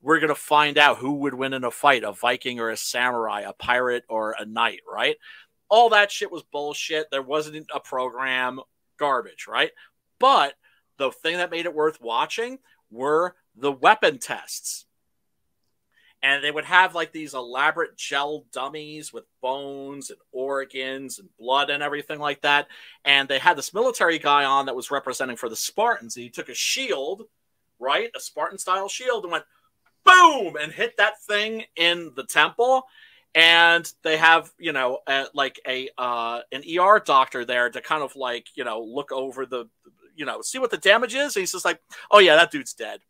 We're going to find out who would win in a fight, a Viking or a samurai, a pirate or a knight, right? All that shit was bullshit. There wasn't a program, garbage, right? But the thing that made it worth watching were the weapon tests. And they would have like these elaborate gel dummies with bones and organs and blood and everything like that. And they had this military guy on that was representing for the Spartans. And he took a shield, right? A Spartan style shield, and went boom and hit that thing in the temple. And they have, like an ER doctor there to kind of like, look over the, see what the damage is. And he's just like, oh yeah, that dude's dead.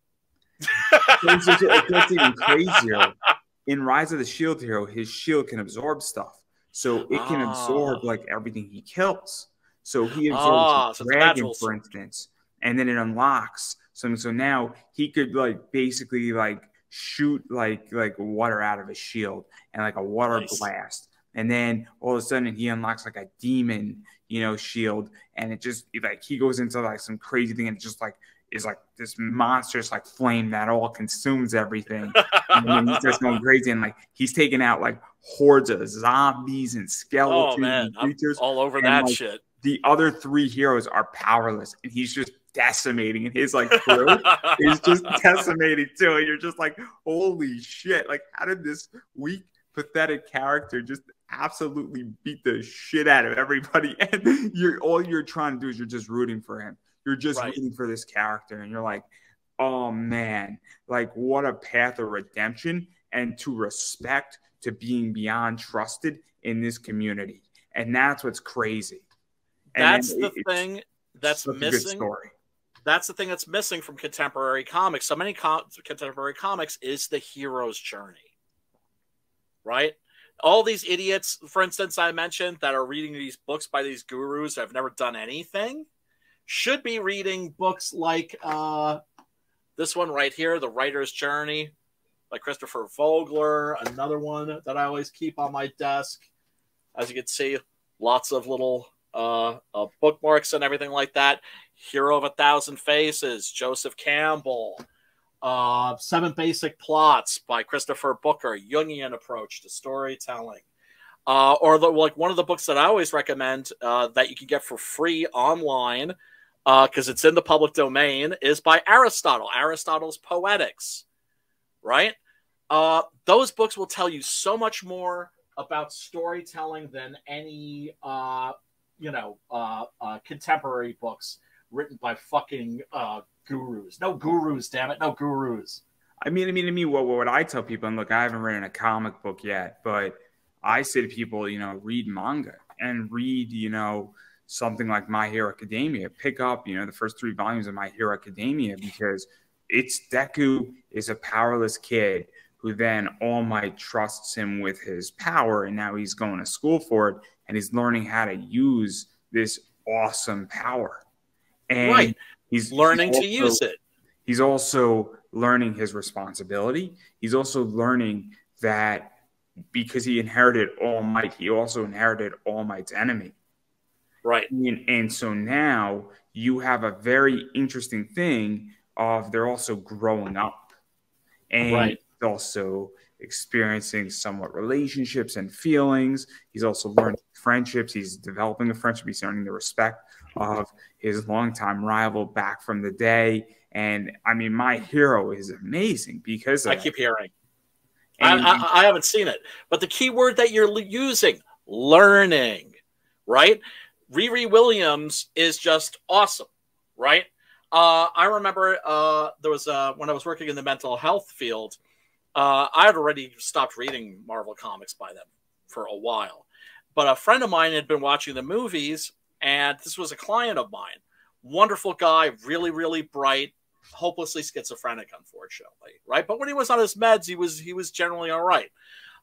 It's even crazier. In Rise of the Shield Hero, his shield can absorb stuff, so it can absorb like everything he kills. So he absorbs a dragon, for instance, and then it unlocks something. So now he could like basically like shoot like water out of his shield and like a water blast, and then all of a sudden he unlocks like a demon, shield, and it just like he goes into like some crazy thing, and it just like is like this monstrous like flame that all consumes everything. And then he's just going crazy, and like he's taking out like hordes of zombies and skeletons and creatures. I'm all over that like, shit. The other three heroes are powerless, and he's just decimating, and his like crew is just decimating too. And you're just like, holy shit! Like, how did this weak, pathetic character just absolutely beat the shit out of everybody? And all you're trying to do is you're just rooting for him. You're just rooting for this character, and you're like, oh man, like what a path of redemption and to respect, to being beyond trusted in this community. And that's what's crazy. That's the thing that's missing. Story. That's the thing that's missing from contemporary comics. So many contemporary comics is the hero's journey, right? All these idiots, for instance, I mentioned that are reading these books by these gurus that have never done anything should be reading books like this one right here, The Writer's Journey by Christopher Vogler, another one that I always keep on my desk. As you can see, lots of little bookmarks and everything like that. Hero of a Thousand Faces, Joseph Campbell. 7 Basic Plots by Christopher Booker, Jungian approach to storytelling. Or like one of the books that I always recommend that you can get for free online, because it's in the public domain, is by Aristotle, Aristotle's Poetics, right? Those books will tell you so much more about storytelling than any, contemporary books written by fucking gurus. No gurus, damn it, no gurus. I mean, what I tell people, and look, I haven't written a comic book yet, but I say to people, read manga and read, something like My Hero Academia. Pick up, the first 3 volumes of My Hero Academia, because Deku is a powerless kid who then All Might trusts him with his power, and now he's going to school for it, and he's learning how to use this awesome power. And he's learning to use it. He's also learning his responsibility. He's also learning that because he inherited All Might, he also inherited All Might's enemy. Right. And so now you have a very interesting thing of they're also growing up. And also experiencing somewhat relationships and feelings. He's also learning friendships. He's developing a friendship. He's earning the respect of his longtime rival back from the day. And I mean, My Hero is amazing because I keep hearing. I haven't seen it, but the key word that you're using, learning, right? Riri Williams is just awesome, right? I remember there was when I was working in the mental health field, I had already stopped reading Marvel comics by then. for a while. But a friend of mine had been watching the movies, and this was a client of mine. Wonderful guy, really, really bright, hopelessly schizophrenic, unfortunately, right? But when he was on his meds, he was generally all right.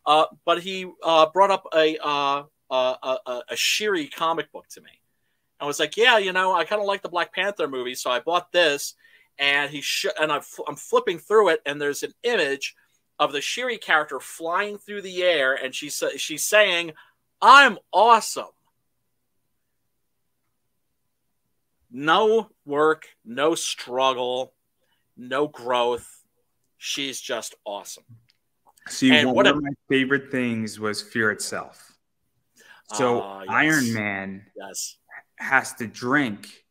But he brought up a Shiri comic book to me. I was like, yeah, you know, I kind of like the Black Panther movie, so I bought this. And I'm flipping through it, and there's an image of the Shiri character flying through the air, and she's saying, "I'm awesome." No work, no struggle, no growth. She's just awesome. See, and one of my favorite things was Fear itself. So yes. Iron Man has to drink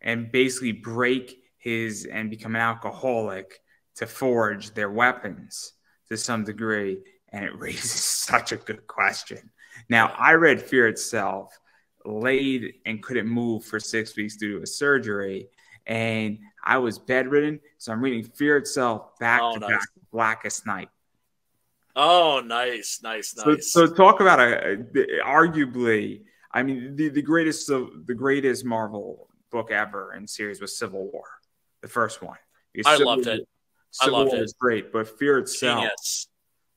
and basically break and become an alcoholic to forge their weapons to some degree. And it raises such a good question. Now, I read Fear itself, laid and couldn't move for 6 weeks due to a surgery, and I was bedridden. So I'm reading Fear itself back to back, Blackest Night. Oh, nice. So talk about arguably, I mean, the greatest Marvel book ever and series was Civil War, the first one. I loved it. Civil War was great, but Fear itself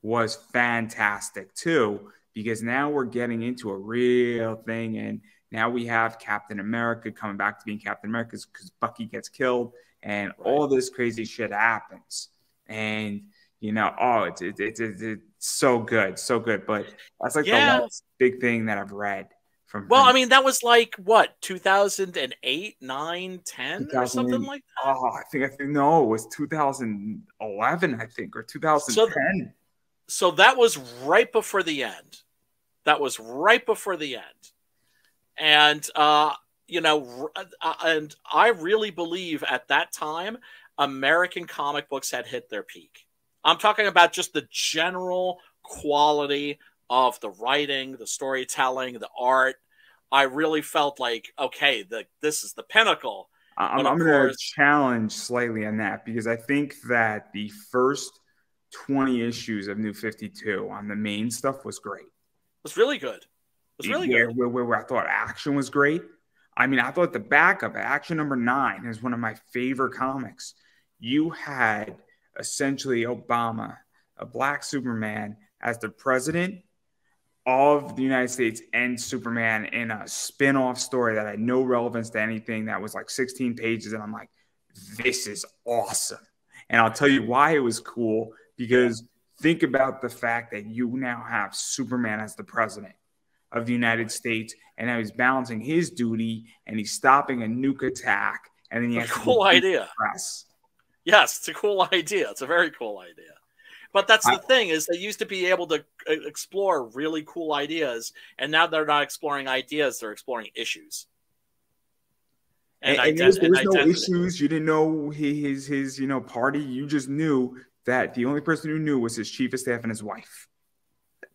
was fantastic too, because now we're getting into a real thing, and now we have Captain America coming back to being Captain America because Bucky gets killed, and all this crazy shit happens, and you know, it's so good, so good. But that's like the last big thing that I've read. I mean, that was like what, 2008, 9, 10 or something like that? Oh, I think no, it was 2011, I think, or 2010. So that was right before the end. And you know, and I really believe at that time American comic books had hit their peak. I'm talking about just the general quality of the writing, the storytelling, the art. I really felt like, okay, this is the pinnacle. I'm going to challenge slightly on that, because I think that the first 20 issues of New 52 on the main stuff was great. It was really good. It was really good. Where I thought action was great. I mean, I thought the backup, Action number 9, is one of my favorite comics. You had essentially Obama, a black Superman, as the president of the United States and Superman in a spin-off story that had no relevance to anything, that was like 16 pages. And I'm like, this is awesome. And I'll tell you why it was cool, because think about the fact that you now have Superman as the president of the United States, and now he's balancing his duty, and he's stopping a nuke attack. And then he has a cool idea. Yes, it's a cool idea. It's a very cool idea. But that's the thing, is they used to be able to explore really cool ideas, and now they're not exploring ideas; they're exploring issues. And there's no issues. You didn't know his party. You just knew that the only person who knew was his chief of staff and his wife.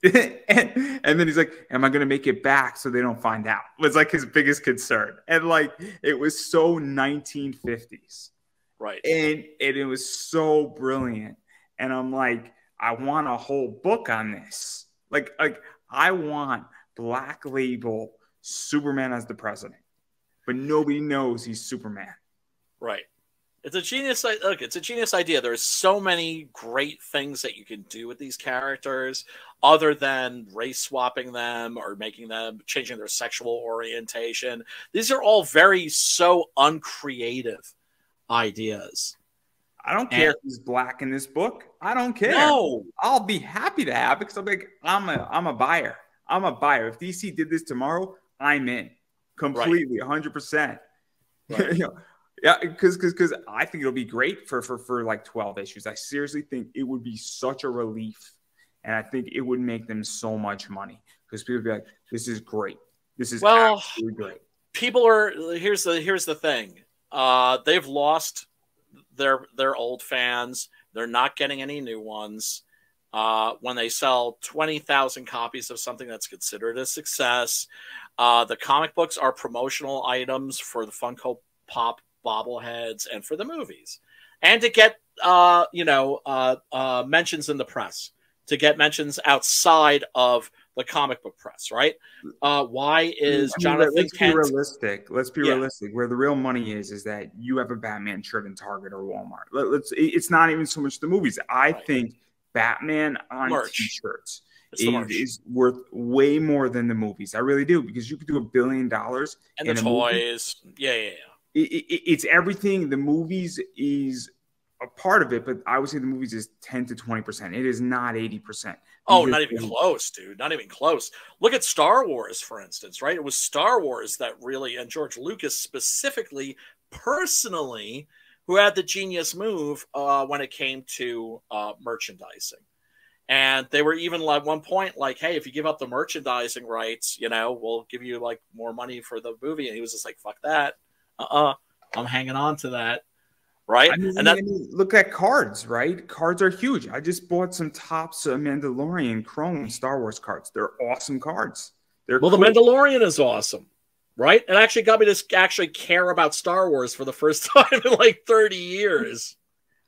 and then he's like, "Am I going to make it back so they don't find out?" Was like his biggest concern, and like it was so 1950s, right? And it was so brilliant. And I'm like, I want a whole book on this. Like I want Black Label Superman as the president, but nobody knows he's Superman. Right. It's a genius. Look, it's a genius idea. There's so many great things that you can do with these characters, other than race swapping them or changing their sexual orientation. These are all so uncreative ideas. I don't care if he's black in this book. I don't care. No, I'll be happy to have it, because I'm like, I'm a buyer. I'm a buyer. If DC did this tomorrow, I'm in completely, 100%. Right. Yeah, because I think it'll be great for like 12 issues. I seriously think it would be such a relief, and I think it would make them so much money, because people would be like, "This is great. This is absolutely great." People are here's the thing. They've lost their old fans. They're not getting any new ones. When they sell 20,000 copies of something that's considered a success, the comic books are promotional items for the Funko Pop bobbleheads and for the movies, and to get mentions in the press, to get mentions outside of the comic book press, right? Why is Jonathan let's Kent? be realistic. Let's be realistic. Where the real money is that you have a Batman shirt in Target or Walmart. It's not even so much the movies. I think Batman on T-shirts is worth way more than the movies. I really do, because you could do $1 billion and the toys. It's everything. The movies is a part of it, but I would say the movies is 10 to 20%. It is not 80%. Oh, not even close, dude. Not even close. Look at Star Wars, for instance, right? It was Star Wars that really, and George Lucas specifically, personally, who had the genius move when it came to merchandising. And they were even at one point like, hey, if you give up the merchandising rights, you know, we'll give you like more money for the movie. And he was just like, fuck that. I'm hanging on to that. Right. I mean, look at cards, right? Cards are huge. I just bought some Topps Mandalorian Chrome Star Wars cards. They're awesome cards. The Mandalorian is awesome. Right. It actually got me to actually care about Star Wars for the first time in like 30 years.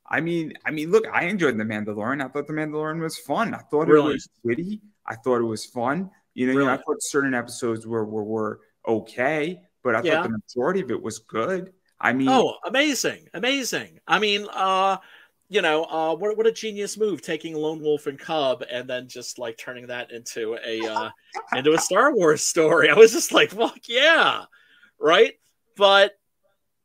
I mean, look, I enjoyed The Mandalorian. I thought The Mandalorian was fun. I thought it was witty. I thought it was fun. You know, I thought certain episodes were okay, but I thought the majority of it was good. I mean, amazing. I mean, you know, what a genius move, taking Lone Wolf and Cub and then just like turning that into a Star Wars story. I was just like, fuck yeah, right? But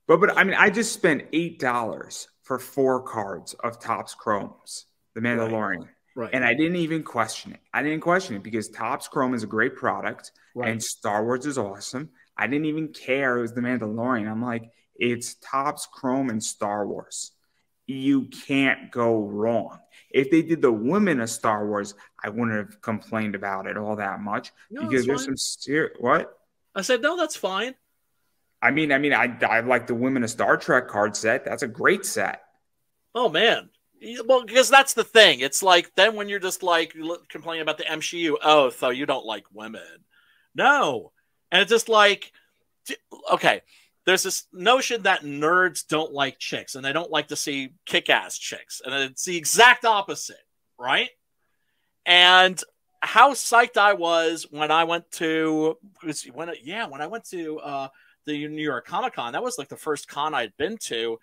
I mean, I just spent $8 for 4 cards of Topps Chromes, The Mandalorian. Right. And I didn't even question it. I didn't question it because Topps Chrome is a great product and Star Wars is awesome. I didn't even care it was The Mandalorian. I'm like, it's Topps Chrome and Star Wars. You can't go wrong. If they did the women of Star Wars, I wouldn't have complained about it all that much because there's some what? I said, no, that's fine. I mean, I like the Women of Star Trek card set. That's a great set. Oh, man. Well, because that's the thing. It's like then when you're just like complaining about the MCU, oh, so you don't like women. No. And it's just like, okay, there's this notion that nerds don't like chicks and they don't like to see kick-ass chicks. And it's the exact opposite, right? And how psyched I was when I went to when I went to the New York Comic Con. That was like the first con I'd been to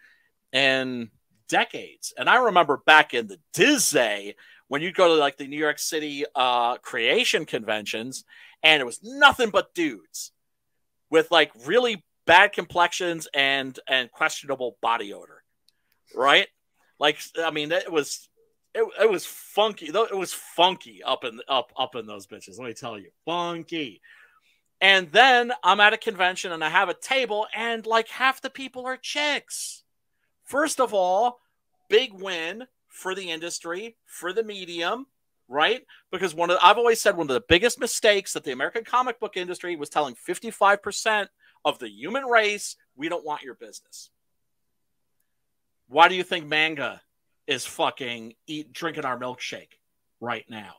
in decades. And I remember back in the Disney when you'd go to like the New York City creation conventions and it was nothing but dudes with like really bad complexions and questionable body odor, right? Like, I mean, it was funky. It was funky up in those bitches. Let me tell you, funky. And then I'm at a convention and I have a table and like half the people are chicks. First of all, big win for the industry, for the medium, right? Because I've always said one of the biggest mistakes that the American comic book industry was telling 55% of the human race, we don't want your business. Why do you think manga is fucking drinking our milkshake right now?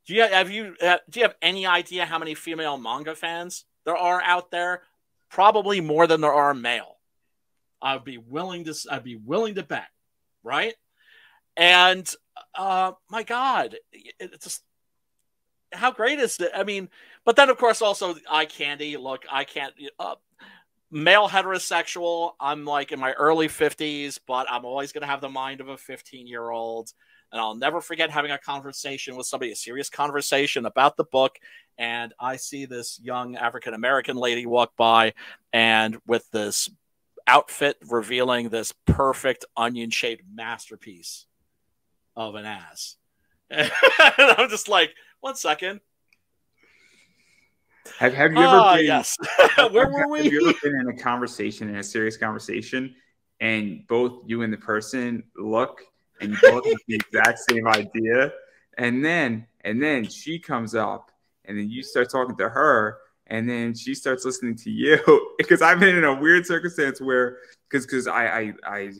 Do you have any idea how many female manga fans there are out there? Probably more than there are male. I'd be willing to bet, right? And my God, it's just how great is it? I mean, but then of course also eye candy. Look, I can't. Male heterosexual. I'm like in my early 50s, but I'm always going to have the mind of a 15-year-old. And I'll never forget having a conversation with somebody, a serious conversation about the book. And I see this young African-American lady walk by and with this outfit revealing this perfect onion-shaped masterpiece of an ass. And I'm just like, 1 second. Have you ever been? Yes. Where were we? Have you ever been in a conversation, in a serious conversation, and both you and the person look, and you both have the exact same idea, and then she comes up, and then you start talking to her, and then she starts listening to you? Because I've been in a weird circumstance where, because I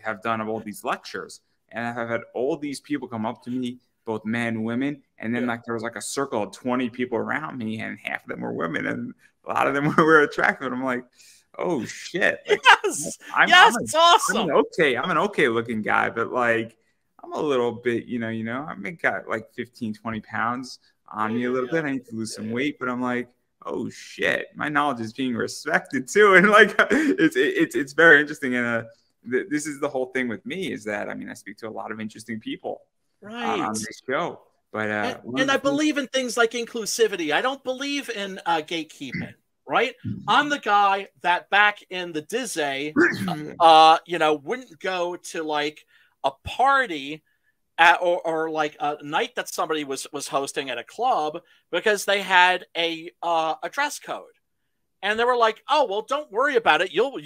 have done all these lectures, and I have had all these people come up to me, both men and women, and then like there was like a circle of 20 people around me, and half of them were women, and a lot of them were attractive. And I'm like, oh shit! Like, yes, it's awesome. I'm an okay looking guy, but like I'm a little bit, you know, I got like 15, 20 pounds on me a little bit. I need to lose some weight, but I'm like, oh shit, my knowledge is being respected too. And like, it's very interesting. And this is the whole thing with me is that, I mean, I speak to a lot of interesting people on this show. But and I believe in things like inclusivity. I don't believe in gatekeeping, right? I'm the guy that back in the Dizzy, you know, wouldn't go to like a party or like a night that somebody was hosting at a club because they had a dress code, and they were like, "Oh well, don't worry about it. You'll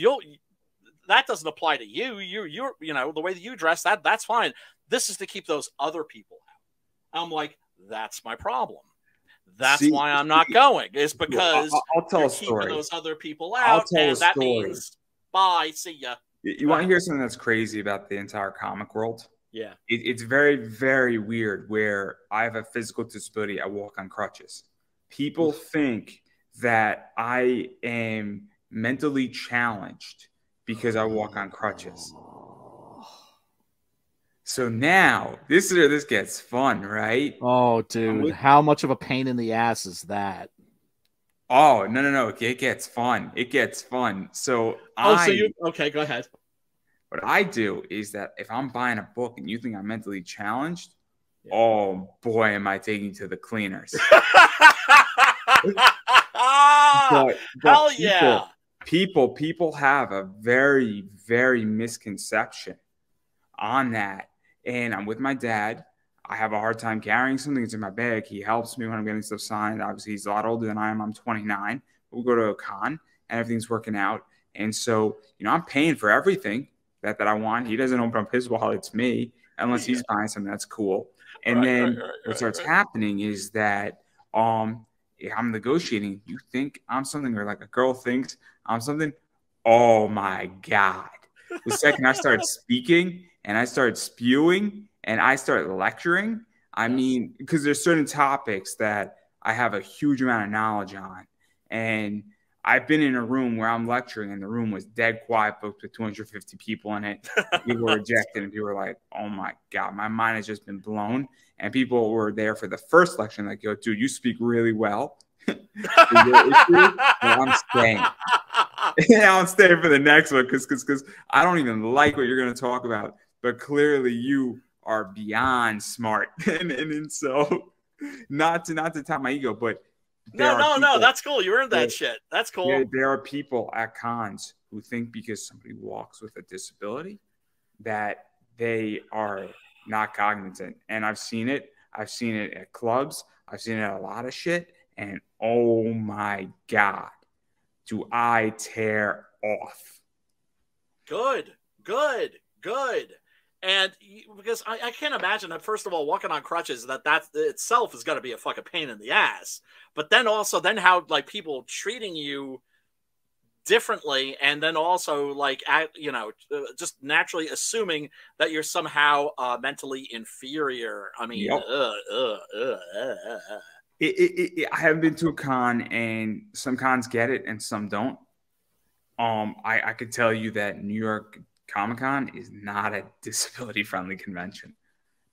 that doesn't apply to you. You're you know the way that you dress that's fine. This is to keep those other people out." I'm like, that's my problem. That's why I'm not going. Is because I'll tell a story. Keeping those other people out, and that means bye, see ya. You want to hear something that's crazy about the entire comic world? Yeah, it's very, very weird. Where I have a physical disability, I walk on crutches. People think that I am mentally challenged because I walk on crutches. So now this is where this gets fun, right? Oh, dude, how much of a pain in the ass is that? Oh, no. It gets fun. It gets fun. So okay, go ahead. What I do is that if I'm buying a book and you think I'm mentally challenged, oh boy, am I taking you to the cleaners. but Hell yeah. People have a very, very misconception on that. And I'm with my dad. I have a hard time carrying something. It's in my bag. He helps me when I'm getting stuff signed. Obviously, he's a lot older than I am. I'm 29. We'll go to a con and everything's working out. And so, you know, I'm paying for everything that I want. He doesn't open up his wallet. It's me, unless he's buying something that's cool. And then what starts happening is that I'm negotiating. You think I'm something, or like a girl thinks I'm something. Oh my God. The second I start speaking and I start spewing and I start lecturing, I mean, because there's certain topics that I have a huge amount of knowledge on. And I've been in a room where I'm lecturing and the room was dead quiet, booked with 250 people in it. People were ejected and people were like, oh my God, my mind has just been blown. And people were there for the first lecture like, yo, dude, you speak really well. I'm staying. I'm staying for the next one because I don't even like what you're going to talk about. But clearly you are beyond smart. and so not to top my ego, but no, that's cool. You earned that shit. That's cool. There are people at cons who think because somebody walks with a disability that they are not cognizant. And I've seen it. I've seen it at clubs. I've seen it at a lot of shit. And oh my God, do I tear off. Good. And because I can't imagine that, first of all, walking on crutches, that itself is going to be a fucking pain in the ass. But then also how like people treating you differently, and then also like, you know, just naturally assuming that you're somehow mentally inferior. I mean, I haven't been to a con, and some cons get it and some don't. I could tell you that New York Comic-Con is not a disability-friendly convention.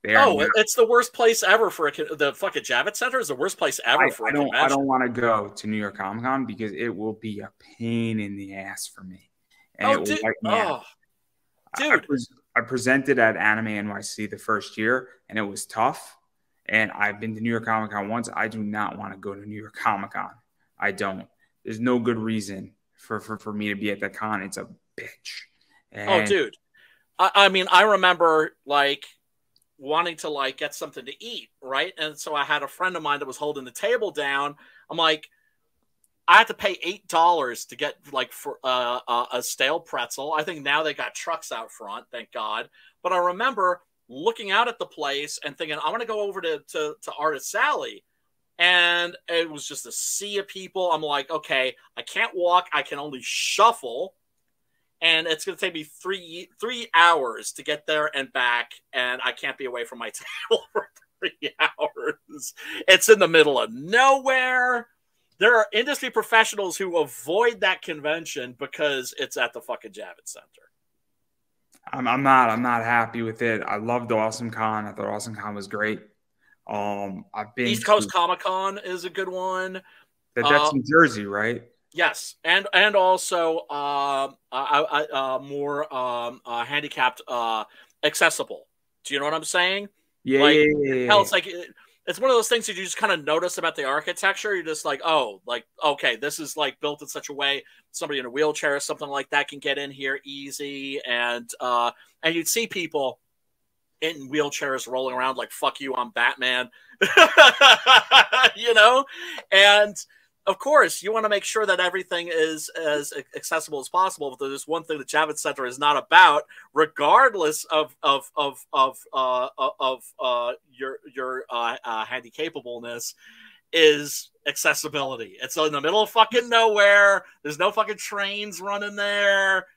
It's the worst place ever for the fucking Javits Center is the worst place ever for a convention. I don't want to go to New York Comic-Con because it will be a pain in the ass for me. And dude. I presented at Anime NYC the first year, and it was tough. And I've been to New York Comic-Con once. I do not want to go to New York Comic-Con. I don't. There's no good reason for me to be at that con. It's a bitch. And dude. I mean, I remember like wanting to like get something to eat, right? And so I had a friend of mine that was holding the table down. I'm like, I had to pay $8 to get like for a stale pretzel. I think now they got trucks out front, thank God. But I remember looking out at the place and thinking, I want to go over to Artist Alley. And it was just a sea of people. I'm like, okay, I can't walk. I can only shuffle. And it's going to take me three hours to get there and back. And I can't be away from my table for 3 hours. It's in the middle of nowhere. There are industry professionals who avoid that convention because it's at the fucking Javits Center. I'm not happy with it. I loved Awesome Con. I thought Awesome Con was great. I've been East Coast Comic Con is a good one. That's in Jersey, right? Yes, and also more handicapped accessible. Do you know what I'm saying? Yeah, like, yeah. It's like it's one of those things that you just kind of notice about the architecture. You're just like, oh, like, okay, this is like built in such a way somebody in a wheelchair or something like that can get in here easy, and you'd see people in wheelchairs rolling around like, fuck you, I'm Batman. You know? And of course, you want to make sure that everything is as accessible as possible. But there's one thing the Javits Center is not about, regardless of your handy-capableness, is accessibility. It's in the middle of fucking nowhere. There's no fucking trains running there.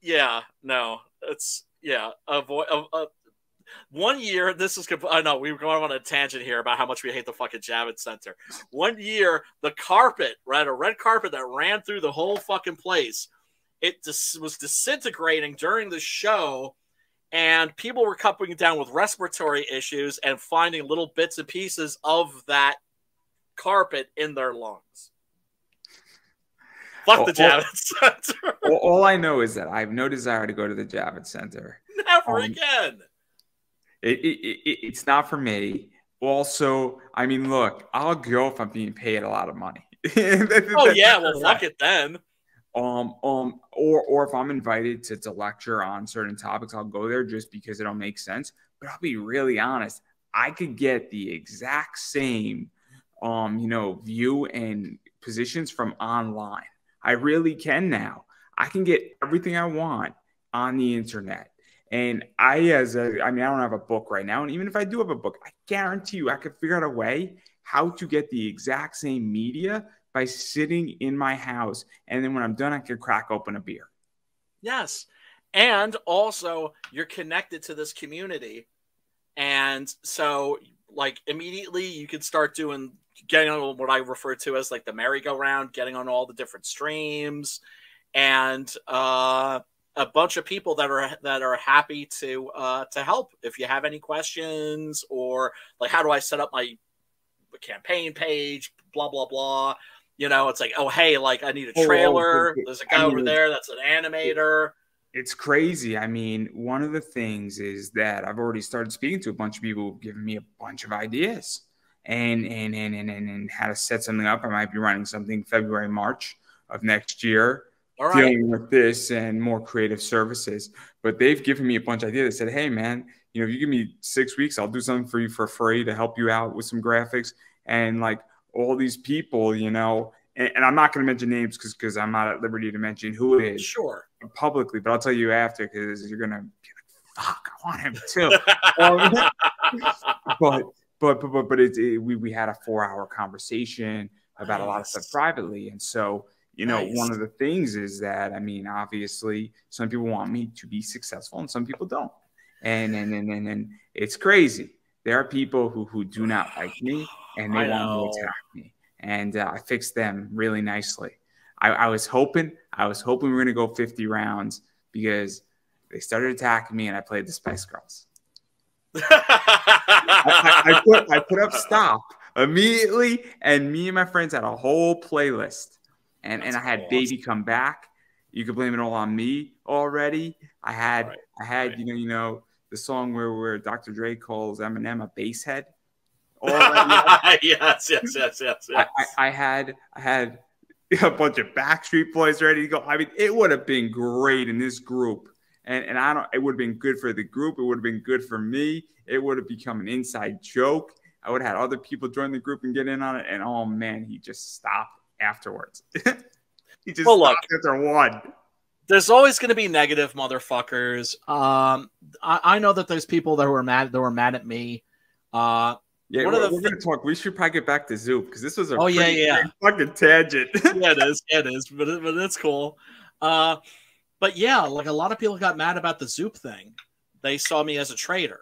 Yeah, no, it's one year, this is, I know we were going on a tangent here about how much we hate the fucking Javits Center. One year, the carpet, right, a red carpet that ran through the whole fucking place, it was disintegrating during the show, and people were coming down with respiratory issues and finding little bits and pieces of that carpet in their lungs. Fuck the Javits Center. All I know is that I have no desire to go to the Javits Center. Never again. It's not for me. Also, I mean, look, I'll go if I'm being paid a lot of money. Oh yeah, well, fuck it then. Or if I'm invited to lecture on certain topics, I'll go there just because it'll make sense. But I'll be really honest, I could get the exact same, view and positions from online. I really can now. I can get everything I want on the internet. And I don't have a book right now. And even if I do have a book, I guarantee you I could figure out a way how to get the exact same media by sitting in my house. And then when I'm done, I could crack open a beer. Yes. And also, you're connected to this community. And so, like, immediately you could start getting on what I refer to as like the merry-go-round, getting on all the different streams, and a bunch of people that are happy to help if you have any questions, or like, how do I set up my campaign page, blah blah blah. It's like, oh hey, like, I need a trailer. There's a guy over there that's an animator. It's crazy. I mean, one of the things is that I've already started speaking to a bunch of people who've given me a bunch of ideas and how to set something up. I might be running something February, March of next year, dealing with this and more creative services. But they've given me a bunch of ideas. They said, hey man, if you give me 6 weeks, I'll do something for you for free to help you out with some graphics. And like all these people, and I'm not going to mention names because I'm not at liberty to mention who it is. Sure. Publicly, but I'll tell you after, because you're gonna be like, fuck, I want him too. We had a 4-hour conversation about a lot of stuff privately. And so, one of the things is that, I mean, obviously some people want me to be successful and some people don't. And it's crazy. There are people who do not like me and they want to attack me. And I fixed them really nicely. I was hoping we were going to go 50 rounds because they started attacking me and I played the Spice Girls. I put up Stop immediately, and me and my friends had a whole playlist. And I had Baby Come Back. You could blame it all on me already. I had the song where Dr. Dre calls Eminem a basshead. Yes. I had a bunch of Backstreet Boys ready to go. I mean, it would have been great in this group. And it would have been good for the group. It would have been good for me. It would have become an inside joke. I would have had other people join the group and get in on it. And oh man, he just stopped afterwards. He just stopped after one. There's always going to be negative motherfuckers. I know that there's people that were mad at me. Yeah, we're going to talk. We should probably get back to Zoup because this was a fucking tangent. Yeah, it is, but it's cool. But yeah, like a lot of people got mad about the Zoup thing. They saw me as a traitor.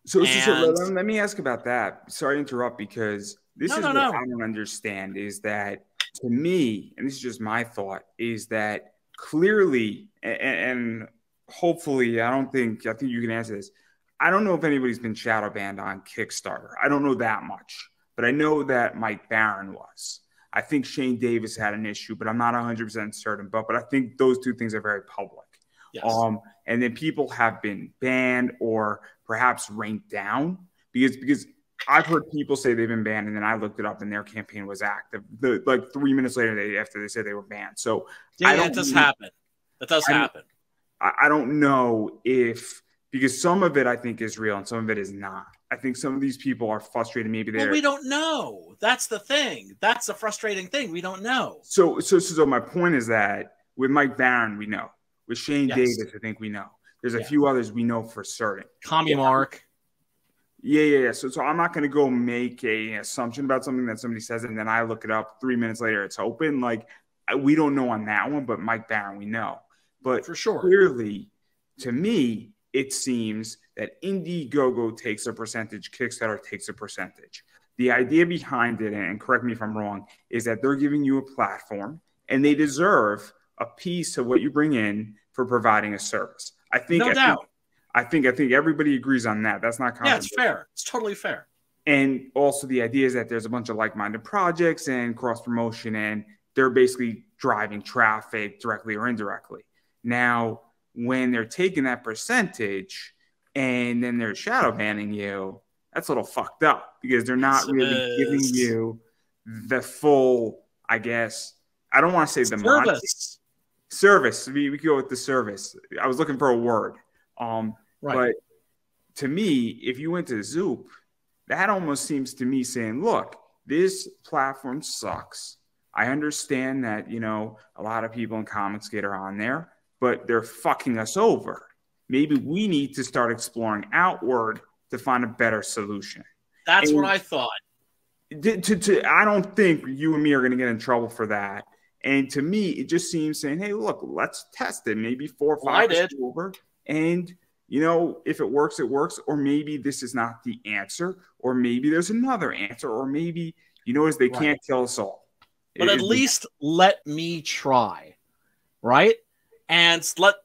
So let me ask about that. Sorry to interrupt, because this is what I don't understand is that, to me, and this is just my thought, is that clearly, and hopefully, I think you can answer this. I don't know if anybody's been shadow banned on Kickstarter. I don't know that much, but I know that Mike Barron was. I think Shane Davis had an issue, but I'm not 100% certain. But I think those two things are very public. Yes. And then people have been banned or perhaps ranked down because I've heard people say they've been banned, and then I looked it up, and their campaign was active. Like 3 minutes later, after they said they were banned. So yeah, it does happen. It does happen. I don't know if because some of it I think is real and some of it is not. I think some of these people are frustrated. Maybe they're. Well, we don't know. That's the thing. That's the frustrating thing. We don't know. So my point is that with Mike Barron, we know. With Shane Davis, I think we know. There's a few others we know for certain. Commie Mark. Yeah. So I'm not going to go make an assumption about something that somebody says, and then I look it up 3 minutes later, it's open. Like, we don't know on that one, but Mike Barron, we know. But for sure, clearly, to me, it seems that Indiegogo takes a percentage, Kickstarter takes a percentage. The idea behind it, and correct me if I'm wrong, is that they're giving you a platform, and they deserve a piece of what you bring in for providing a service. I think, no doubt. I think everybody agrees on that. That's not yeah, it's fair. It's totally fair. And also the idea is that there's a bunch of like-minded projects and cross-promotion, and they're basically driving traffic directly or indirectly. Now, when they're taking that percentage and then they're shadow banning you, that's a little fucked up because they're not really giving you the full, I guess, I don't want to say the service. We could go with the service. I was looking for a word. Right. But to me, if you went to Zoup, that almost seems to me saying, look, this platform sucks. I understand that, a lot of people in Comicsgate are on there, but they're fucking us over. Maybe we need to start exploring outward to find a better solution. That's what I thought. I don't think you and me are going to get in trouble for that. And to me, it just seems saying, hey, look, let's test it. Maybe 4 or 5 over. And, if it works, it works. Or maybe this is not the answer. Or maybe there's another answer. Or maybe, they can't kill us all. But at least let me try, right? And let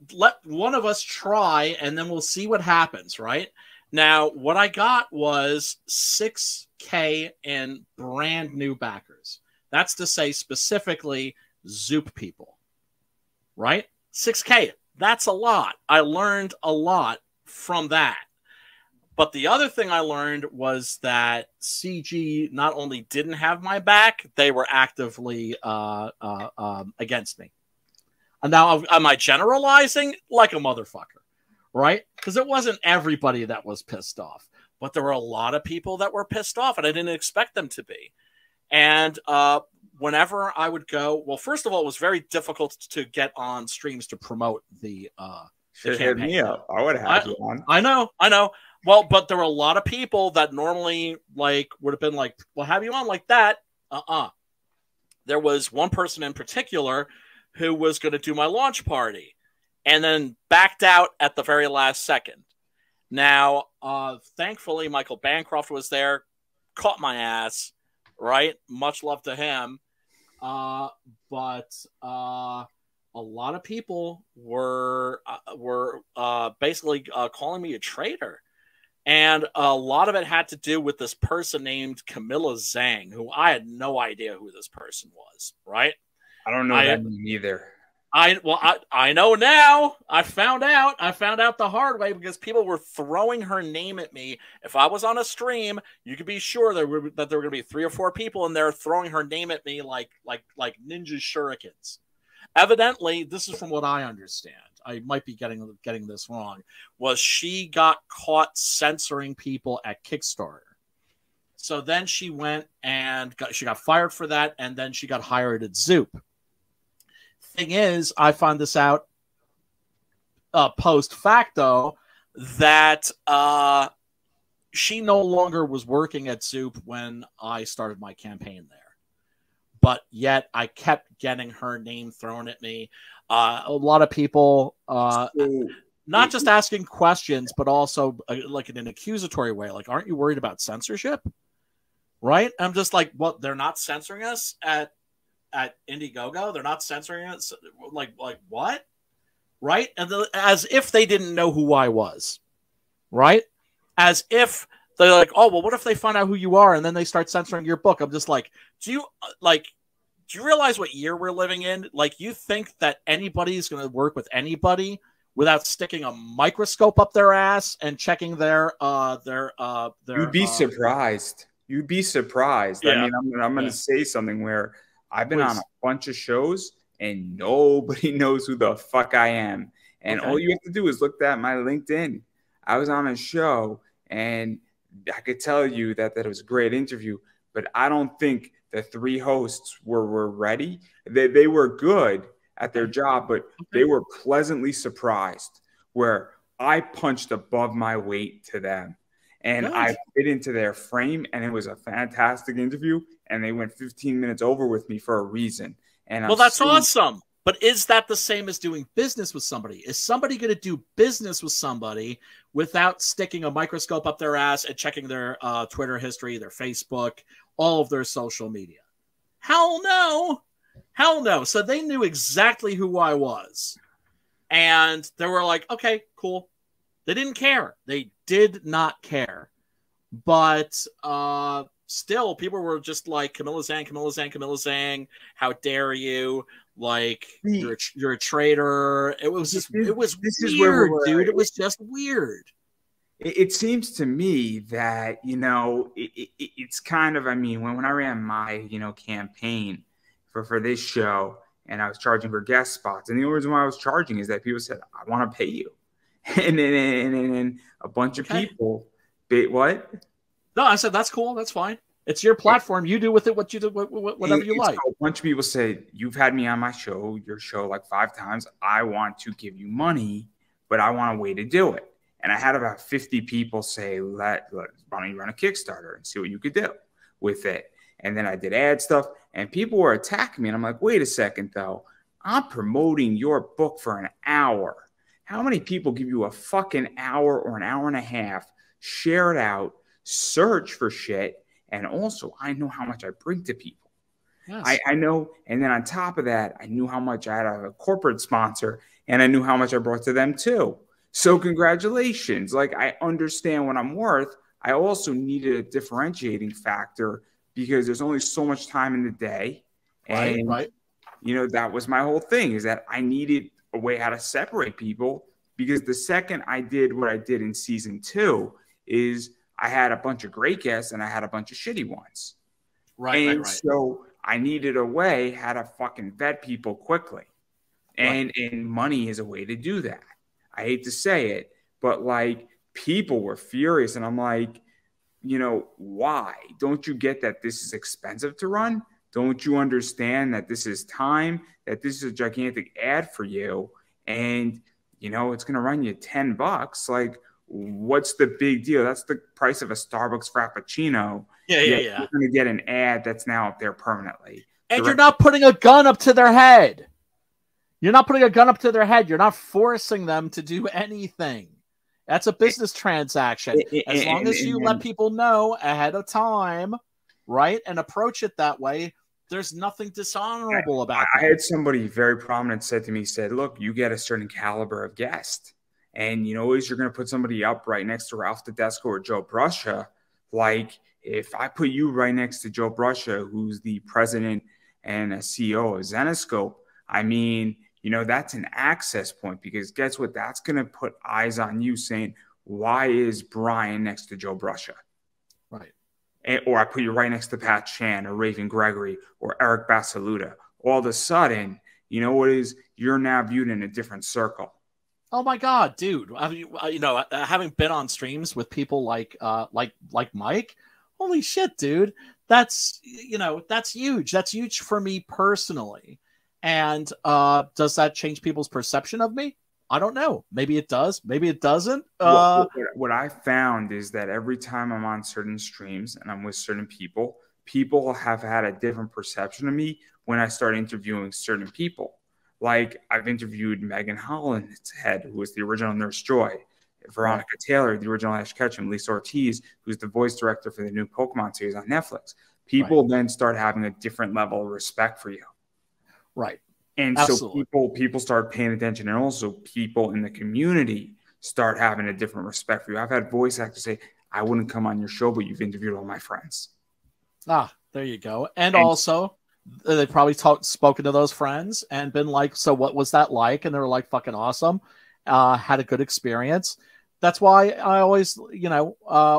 one of us try, and then we'll see what happens, right? Now, what I got was 6K in brand new backers. That's to say specifically Zoup people, right? 6K, that's a lot. I learned a lot from that. But the other thing I learned was that CG not only didn't have my back, they were actively against me. And now, am I generalizing? Like a motherfucker, right? Because it wasn't everybody that was pissed off, but there were a lot of people that were pissed off, and I didn't expect them to be. And whenever I would go, well, first of all, it was very difficult to get on streams to promote the campaign. Hit me up. I would have you on. I know. Well, but there were a lot of people that normally would have been like, "Well, have you on like that?" There was one person in particular who was going to do my launch party, and then backed out at the very last second. Now, thankfully, Michael Bancroft was there, caught my ass. Right, much love to him. But a lot of people were basically calling me a traitor. And a lot of it had to do with this person named Camilla Zhang, who I had no idea who this person was, right? I don't know that name either. I know now. I found out the hard way because people were throwing her name at me. If I was on a stream, you could be sure that there were going to be 3 or 4 people in there throwing her name at me like ninja shurikens. Evidently, this is from what I understand. I might be getting this wrong. Was she got caught censoring people at Kickstarter? So then she went and she got fired for that, and then she got hired at Zoup. Thing is, I found this out post facto that she no longer was working at Zoup when I started my campaign there. But yet I kept getting her name thrown at me. A lot of people not just asking questions, but also like in an accusatory way. Like, aren't you worried about censorship? Right? I'm just like, well, they're not censoring us at Indiegogo. They're not censoring us. Like what? Right? And as if they didn't know who I was. Right? as if they're like, oh, well, what if they find out who you are and then they start censoring your book? I'm just like, do you realize what year we're living in? Like, you think that anybody is going to work with anybody without sticking a microscope up their ass and checking their You'd be surprised. You'd be surprised. Yeah. I mean, I'm going to say something where I've been Please. on a bunch of shows and nobody knows who the fuck I am. And all you have to do is look at my LinkedIn. I was on a show and I could tell you that it was a great interview, but I don't think the three hosts were ready. They were good at their job, but they were pleasantly surprised where I punched above my weight to them. And I fit into their frame, and it was a fantastic interview. And they went 15 minutes over with me for a reason. And well, that's awesome. But is that the same as doing business with somebody? Is somebody going to do business with somebody without sticking a microscope up their ass and checking their Twitter history, their Facebook, all of their social media? Hell no. Hell no. So they knew exactly who I was. And they were like, okay, cool. They didn't care. They did not care. But still, people were just like, Camilla Zhang, how dare you? Like, you're a traitor. It was just, it was weird, dude. It was just weird. It seems to me that, it's kind of, I mean, when I ran my, campaign for this show and I was charging for guest spots, and the only reason why I was charging is that people said, I want to pay you. And then a bunch of people, what? No, I said, that's cool. That's fine. It's your platform. You do with it what you do, whatever you like. A bunch of people say, you've had me on my show, your show, like 5 times. I want to give you money, but I want a way to do it. And I had about 50 people say, why don't you run a Kickstarter and see what you could do with it? And then I did ad stuff, and people were attacking me. And I'm like, wait a second, though. I'm promoting your book for an hour. How many people give you a fucking hour or an hour and a half, share it out, search for shit, and also I know how much I bring to people. Yes. I know, and then on top of that, I knew how much I had a corporate sponsor, and I knew how much I brought to them too. So congratulations. Like, I understand what I'm worth. I also needed a differentiating factor because there's only so much time in the day. And, that was my whole thing, is that I needed a way how to separate people, because the second I did what I did in season 2 is I had a bunch of great guests and I had a bunch of shitty ones. Right. So I needed a way how to fucking vet people quickly. And money is a way to do that. I hate to say it, but like, people were furious. And I'm like, why? Don't you get that this is expensive to run? Don't you understand that this is time, that this is a gigantic ad for you? And, it's going to run you $10. Like, what's the big deal? That's the price of a Starbucks Frappuccino. Yeah. You're going to get an ad that's now up there permanently. And you're not putting a gun up to their head. You're not putting a gun up to their head. You're not forcing them to do anything. That's a business transaction. As long as you let people know ahead of time, right, and approach it that way, there's nothing dishonorable about that. I had somebody very prominent said to me, said, look, you get a certain caliber of guest. And you're going to put somebody up right next to Ralph Tedesco or Joe Bruscia. Like, if I put you right next to Joe Bruscia, who's the president and a CEO of Zenoscope, I mean, that's an access point, because guess what? That's going to put eyes on you saying, why is Brian next to Joe Bruscia? Right. Or I put you right next to Pat Chan or Raven Gregory or Eric Basaluda. All of a sudden, you're now viewed in a different circle. Oh my God, dude! Having been on streams with people like Mike, holy shit, dude! That's huge. That's huge for me personally. And does that change people's perception of me? I don't know. Maybe it does. Maybe it doesn't. What I found is that every time I'm on certain streams and I'm with certain people, people have had a different perception of me when I start interviewing certain people. Like, I've interviewed Megan Holland's head, who was the original Nurse Joy, Veronica Taylor, the original Ash Ketchum, Lisa Ortiz, who's the voice director for the new Pokemon series on Netflix. People then start having a different level of respect for you. Right. And absolutely. So people start paying attention, and also people in the community start having a different respect for you. I've had voice actors say, I wouldn't come on your show, but you've interviewed all my friends. Ah, there you go. And also, they probably spoken to those friends and been like, so what was that like? And they were like, fucking awesome. Had a good experience. That's why I always, I've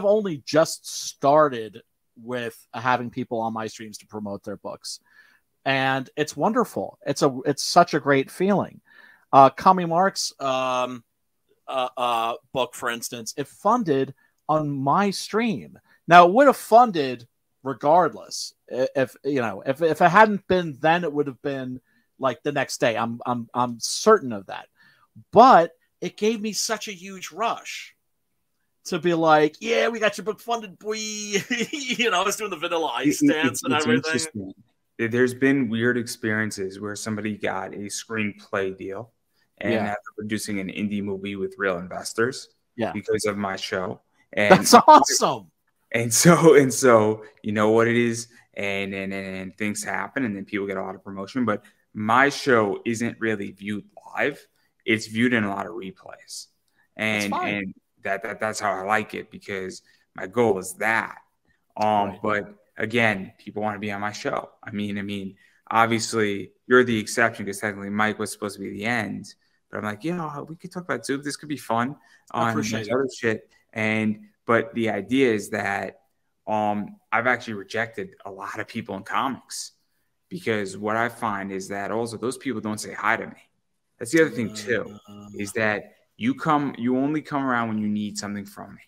only just started with having people on my streams to promote their books. And it's wonderful. It's such a great feeling. Kami Mark's book, for instance, it funded on my stream. Now it would have funded regardless. If it hadn't been then, it would have been like the next day. I'm certain of that. But it gave me such a huge rush to be like, yeah, we got your book funded, boy. I was doing the Vanilla Ice dance and everything. There's been weird experiences where somebody got a screenplay deal and after producing an indie movie with real investors because of my show. And that's awesome. And so you know what it is, and things happen, and then people get a lot of promotion. But my show isn't really viewed live; it's viewed in a lot of replays, and that's how I like it because my goal is that. Right. But again, people want to be on my show. I mean, obviously you're the exception because technically Mike was supposed to be the end. But I'm like, we could talk about Zoup. This could be fun on other shit. But the idea is that I've actually rejected a lot of people in comics because what I find is that also those people don't say hi to me. That's the other thing too, is that you only come around when you need something from me.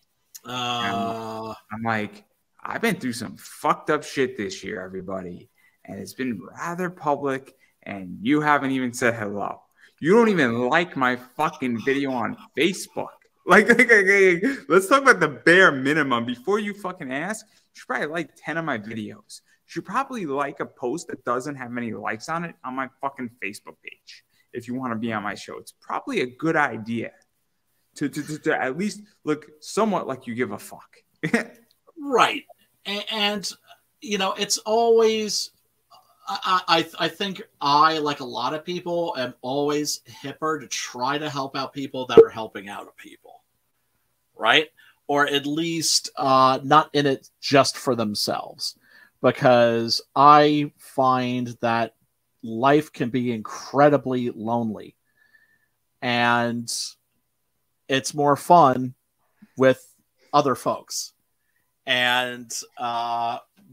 I'm like, I've been through some fucked up shit this year, everybody, and it's been rather public, and you haven't even said hello. You don't even like my fucking video on Facebook. Like, let's talk about the bare minimum. Before you fucking ask, you should probably like 10 of my videos. You should probably like a post that doesn't have many likes on it on my fucking Facebook page. If you want to be on my show, it's probably a good idea to at least look somewhat like you give a fuck. Right. And it's always... I think I, like a lot of people, am always hipper to try to help out people that are helping out people, right? Or at least not in it just for themselves, because I find that life can be incredibly lonely, and it's more fun with other folks. And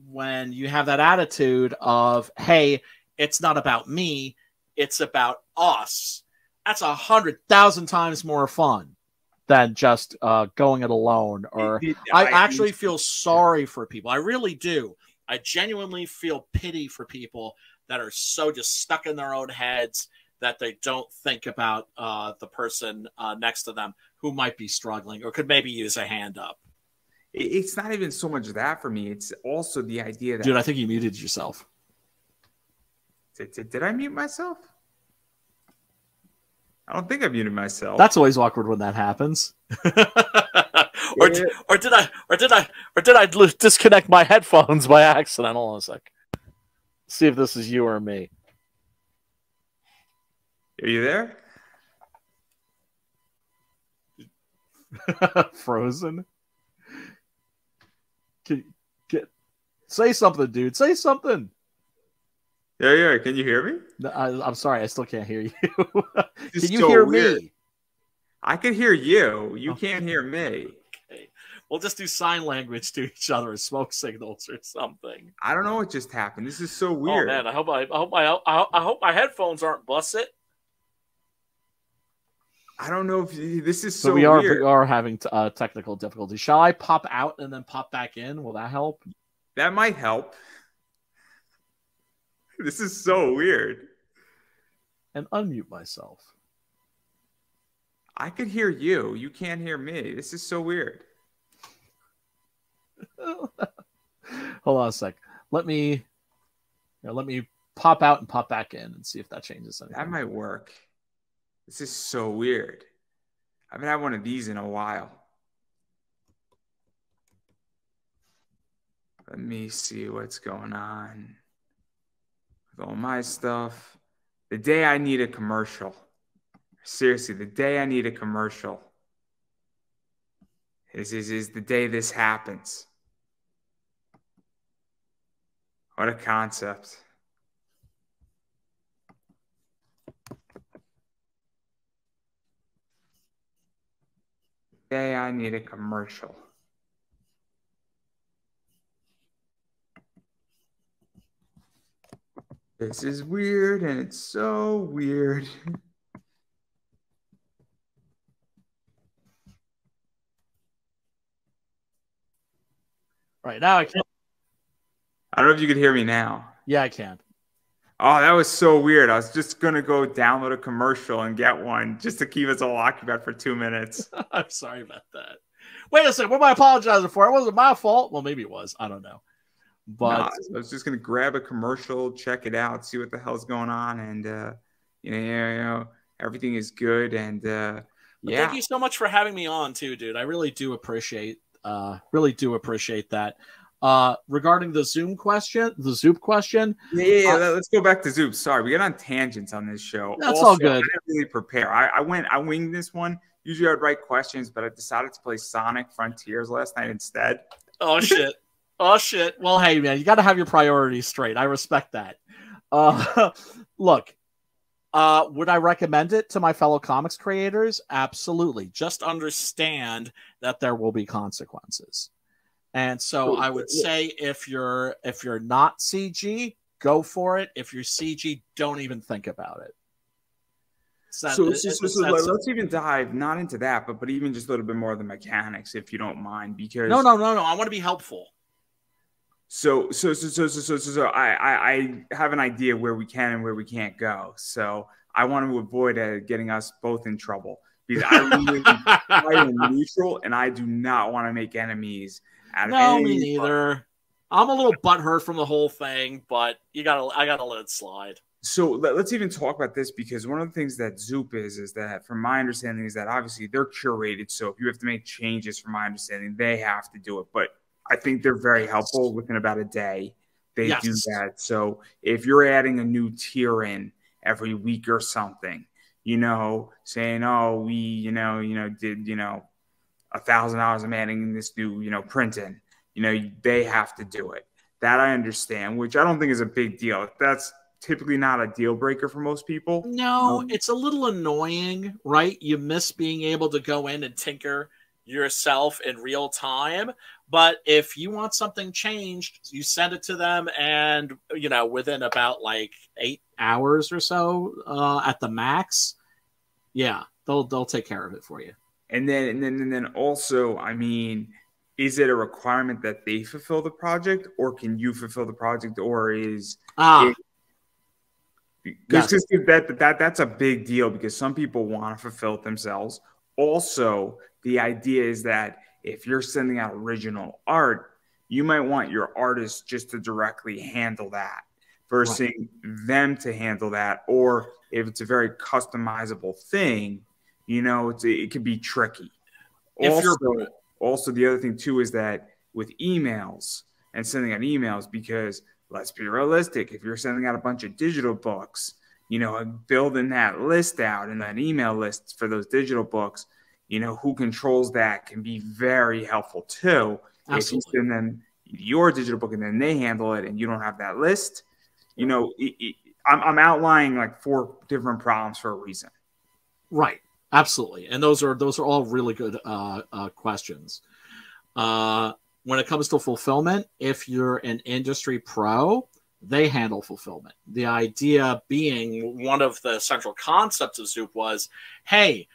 when you have that attitude of, hey, it's not about me, it's about us, that's 100,000 times more fun than just going it alone. Or I actually feel sorry for people. I really do. I genuinely feel pity for people that are so just stuck in their own heads that they don't think about the person next to them who might be struggling or could maybe use a hand up. It's not even so much that for me. It's also the idea that... Dude, I think you muted yourself. Did I mute myself? I don't think I muted myself. That's always awkward when that happens. or did I disconnect my headphones by accident? Hold on a sec. See if this is you or me. Are you there? Frozen. Say something, dude. Say something. Yeah. Can you hear me? No, I'm sorry. I still can't hear you. Can you so hear weird. me? I can hear you. You can't hear me. Okay. We'll just do sign language to each other as smoke signals or something. I don't know what just happened. This is so weird. Oh man, I hope my headphones aren't busted. I don't know if this is so we weird. are having technical difficulties. Shall I pop out and then pop back in? Will that help? That might help. This is so weird. And unmute myself. I could hear you. You can't hear me. This is so weird. Hold on a sec. Let me pop out and pop back in and see if that changes anything. That might work. This is so weird. I haven't had one of these in a while. Let me see what's going on with all my stuff. The day I need a commercial, Seriously, the day I need a commercial is the day this happens. What a concept. The day I need a commercial. This is weird, and it's so weird. Right now I can't. I don't know if you could hear me now. Yeah, I can. Oh, that was so weird. I was just going to go download a commercial and get one just to keep us all occupied for 2 minutes. I'm sorry about that. Wait a second. What am I apologizing for? It wasn't my fault. Well, maybe it was. I don't know. But no, I was just going to grab a commercial, check it out, see what the hell's going on. And, you know, everything is good. And, yeah. Thank you so much for having me on too, dude. I really do appreciate that. Regarding the Zoup question. Yeah, let's go back to Zoup. Sorry, we get on tangents on this show. That's also, all good. I didn't really prepare. I winged this one. Usually I'd write questions, but I decided to play Sonic Frontiers last night instead. Oh shit. Oh shit. Well, hey man, you got to have your priorities straight. I respect that. Look, would I recommend it to my fellow comics creators? Absolutely. Just understand that there will be consequences. And so I would say if you're not CG, go for it. If you're CG, don't even think about it. So let's even dive not into that, but even just a little bit more of the mechanics, if you don't mind, because no. I want to be helpful. So I have an idea where we can and where we can't go. So I want to avoid getting us both in trouble, because I am neutral and I do not want to make enemies. No, me neither. I'm a little butthurt from the whole thing, but I gotta let it slide. So let's even talk about this, because one of the things that Zoup is that, from my understanding, is that obviously they're curated. So if you have to make changes, from my understanding, they have to do it. But I think they're very helpful. Within about a day, they do that. So if you're adding a new tier in every week or something, saying, oh, we, did, $1,000 I'm adding this new, print in, they have to do it. That I understand, which I don't think is a big deal. That's typically not a deal breaker for most people. No, it's a little annoying, right? You miss being able to go in and tinker yourself in real time. But if you want something changed, you send it to them, and within about like 8 hours or so at the max, yeah, they'll take care of it for you. And then also, I mean, is it a requirement that they fulfill the project, or can you fulfill the project, or is because that's a big deal, because some people want to fulfill it themselves. Also, the idea is that if you're sending out original art, you might want your artist just to directly handle that versus them to handle that. Or if it's a very customizable thing, it could be tricky. Also, the other thing too is that with emails and sending out emails, because let's be realistic, if you're sending out a bunch of digital books, building that list out and that email list for those digital books, who controls that can be very helpful too. Absolutely. If you send them your digital book and then they handle it and you don't have that list, I'm outlining like 4 different problems for a reason. Right. Absolutely. And those are all really good questions. When it comes to fulfillment, if you're an industry pro, they handle fulfillment. The indie being one of the central concepts of Zoup was, hey,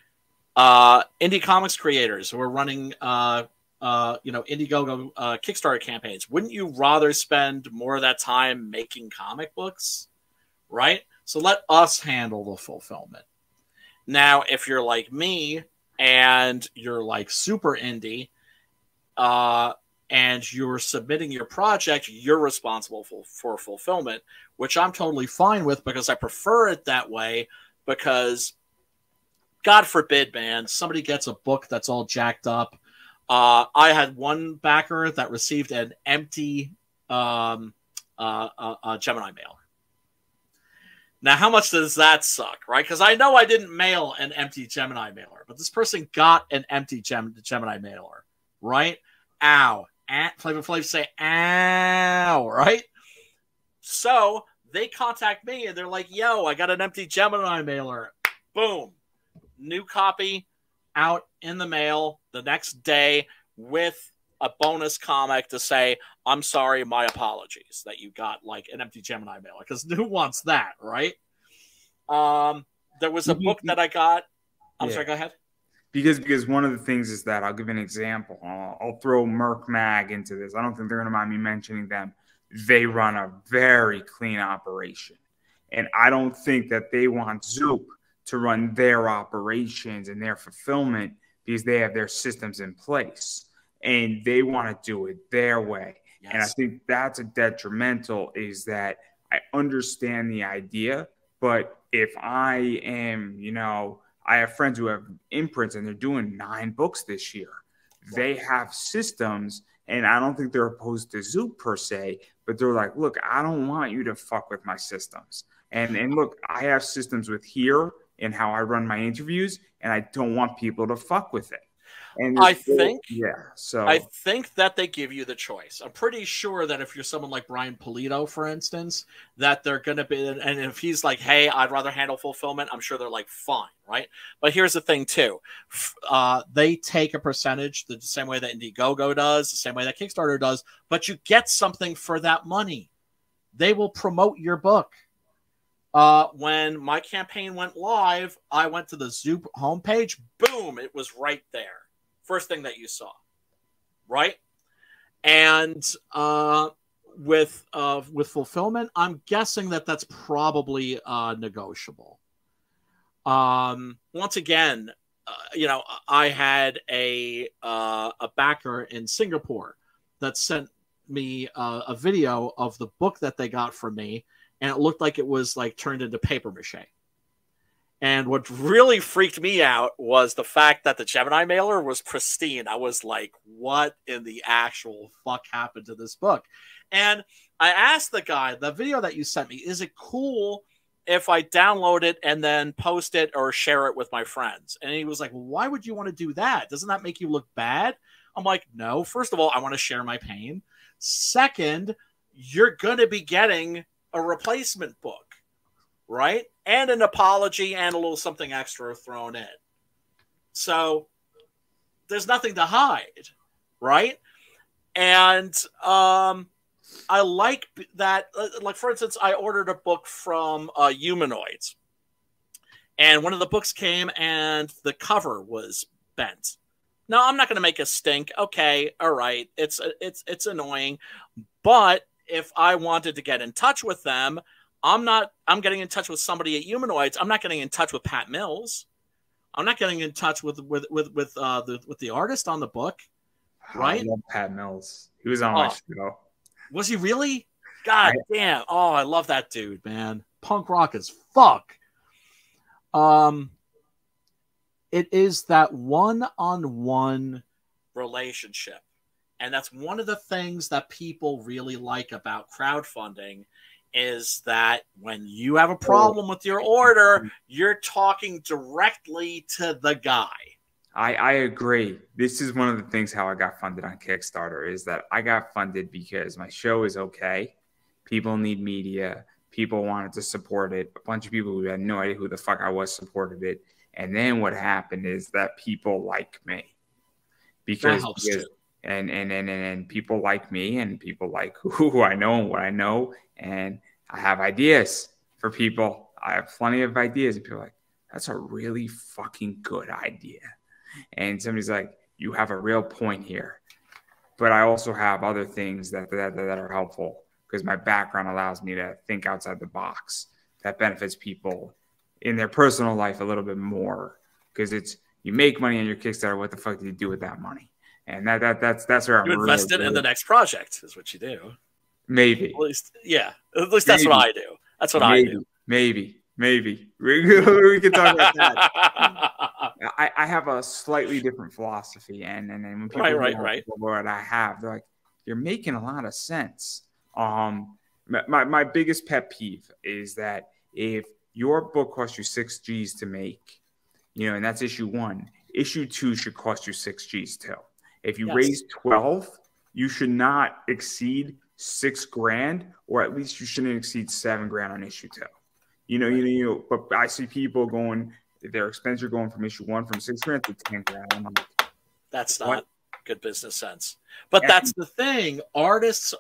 indie comics creators who are running Indiegogo Kickstarter campaigns, wouldn't you rather spend more of that time making comic books? Right? So let us handle the fulfillment. Now, if you're like me and you're like super indie, and you're submitting your project, you're responsible for fulfillment, which I'm totally fine with, because I prefer it that way. Because God forbid, man, somebody gets a book that's all jacked up. I had one backer that received an empty Gemini mail. Now, how much does that suck, right? Because I know I didn't mail an empty Gemini mailer, but this person got an empty Gemini mailer, right? Ow. Flavor Flav say, ow, right? So they contact me and they're like, yo, I got an empty Gemini mailer. Boom. New copy out in the mail the next day with a bonus comic to say, I'm sorry, my apologies that you got like an empty Gemini mailer, because who wants that, right? There was a book that I got. I'm sorry, go ahead. Because one of the things is that I'll give an example. I'll throw Merc Mag into this. I don't think they're going to mind me mentioning them. They run a very clean operation. And I don't think that they want Zoup to run their operations and their fulfillment because they have their systems in place. And they want to do it their way. Yes. And I think that's a detrimental, is that I understand the idea, but if I am, I have friends who have imprints and they're doing 9 books this year. They have systems, and I don't think they're opposed to Zoup per se, but they're like, look, I don't want you to fuck with my systems. And look, I have systems with here and how I run my interviews, and I don't want people to fuck with it. And I think that they give you the choice. I'm pretty sure that if you're someone like Brian Polito, for instance, that they're going to be, and if he's like, hey, I'd rather handle fulfillment, I'm sure they're like, fine, right? But here's the thing too. They take a percentage the same way that Indiegogo does, the same way that Kickstarter does, but you get something for that money. They will promote your book. When my campaign went live, I went to the Zoup homepage. Boom, it was right there. First thing that you saw, right? And with fulfillment, I'm guessing that that's probably negotiable. Once again, I had a backer in Singapore that sent me a video of the book that they got from me, and it looked like it was like turned into paper mache. And what really freaked me out was the fact that the Gemini mailer was pristine. I was like, what in the actual fuck happened to this book? And I asked the guy, the video that you sent me, is it cool if I download it and then post it or share it with my friends? And he was like, well, why would you want to do that? Doesn't that make you look bad? I'm like, no. First of all, I want to share my pain. Second, you're going to be getting a replacement book, right? And an apology and a little something extra thrown in. So there's nothing to hide, right? And I like that. Like, for instance, I ordered a book from Humanoids. And one of the books came and the cover was bent. Now, I'm not going to make a stink. Okay, all right. It's annoying. But if I wanted to get in touch with them, I'm getting in touch with somebody at Humanoids. I'm not getting in touch with Pat Mills. I'm not getting in touch with the artist on the book, right? I love Pat Mills. He was on my show. Was he really? God damn. Oh, I love that dude, man. Punk rock as fuck. It is that one-on-one relationship. And that's one of the things that people really like about crowdfunding, is that when you have a problem with your order, you're talking directly to the guy. I agree. This is one of the things how I got funded on Kickstarter, is that I got funded because my show is okay. People need media. People wanted to support it. A bunch of people who had no idea who the fuck I was supported it. And then what happened is that people like me. Because and people like me, and people like who I know and what I know. And I have ideas for people. I have plenty of ideas. And people are like, that's a really fucking good idea. And somebody's like, you have a real point here. But I also have other things that are helpful, because my background allows me to think outside the box. That benefits people in their personal life a little bit more, because it's, you make money on your Kickstarter. What the fuck do you do with that money? And that's where I'm invest it in the next project is what you do. Maybe. At least that's what I do. That's what I do. Maybe. We can talk about that. I have a slightly different philosophy, and when people right. what I have, they're like, you're making a lot of sense. My biggest pet peeve is that if your book costs you 6 G's to make, and that's issue 1, issue 2 should cost you 6 G's too. If you raise 12, you should not exceed $6,000, or at least you shouldn't exceed $7,000 on issue 2. But I see people going, their expenses are going from issue 1 from $6,000 to $10,000. That's not good business sense. But that's the thing. Artists,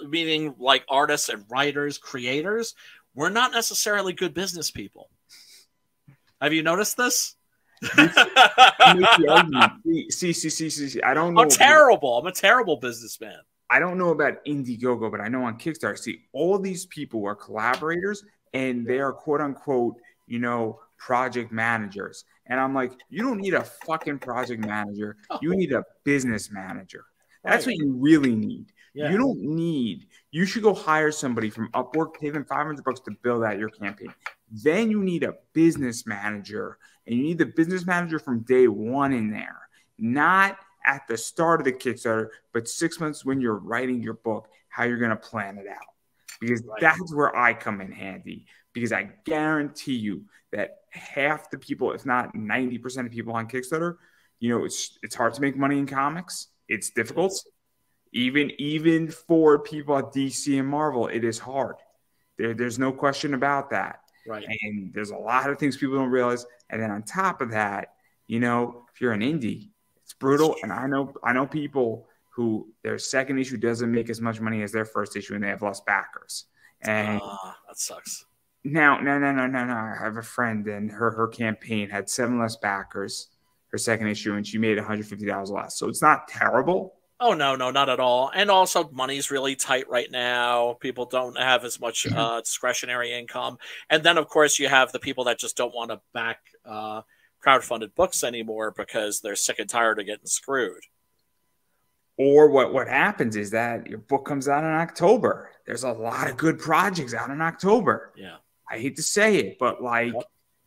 meaning like artists and writers, creators, we're not necessarily good business people. Have you noticed this? See, I don't know. I'm terrible. I'm a terrible businessman. I don't know about Indiegogo, but I know on Kickstarter, see, all these people are collaborators and they are quote unquote, project managers. And I'm like, you don't need a fucking project manager. You need a business manager. That's what you really need. Yeah. You should go hire somebody from Upwork, pay them $500 to build out your campaign. Then you need a business manager, and you need the business manager from day one in there, not at the start of the Kickstarter, but 6 months when you're writing your book, how you're going to plan it out. Because that's where I come in handy, because I guarantee you that half the people, if not 90% of people on Kickstarter, it's hard to make money in comics. It's difficult. Even for people at DC and Marvel, it is hard. There's no question about that. Right. And there's a lot of things people don't realize. And then on top of that, if you're an indie, it's brutal. And I know people who their second issue doesn't make as much money as their first issue, and they have less backers. And that sucks. No. I have a friend, and her campaign had 7 less backers, her second issue, and she made $150 less. So it's not terrible. Oh, no, not at all. And also, money's really tight right now. People don't have as much discretionary income. And then, of course, you have the people that just don't want to back crowdfunded books anymore because they're sick and tired of getting screwed. Or what happens is that your book comes out in October. There's a lot of good projects out in October. Yeah. I hate to say it, but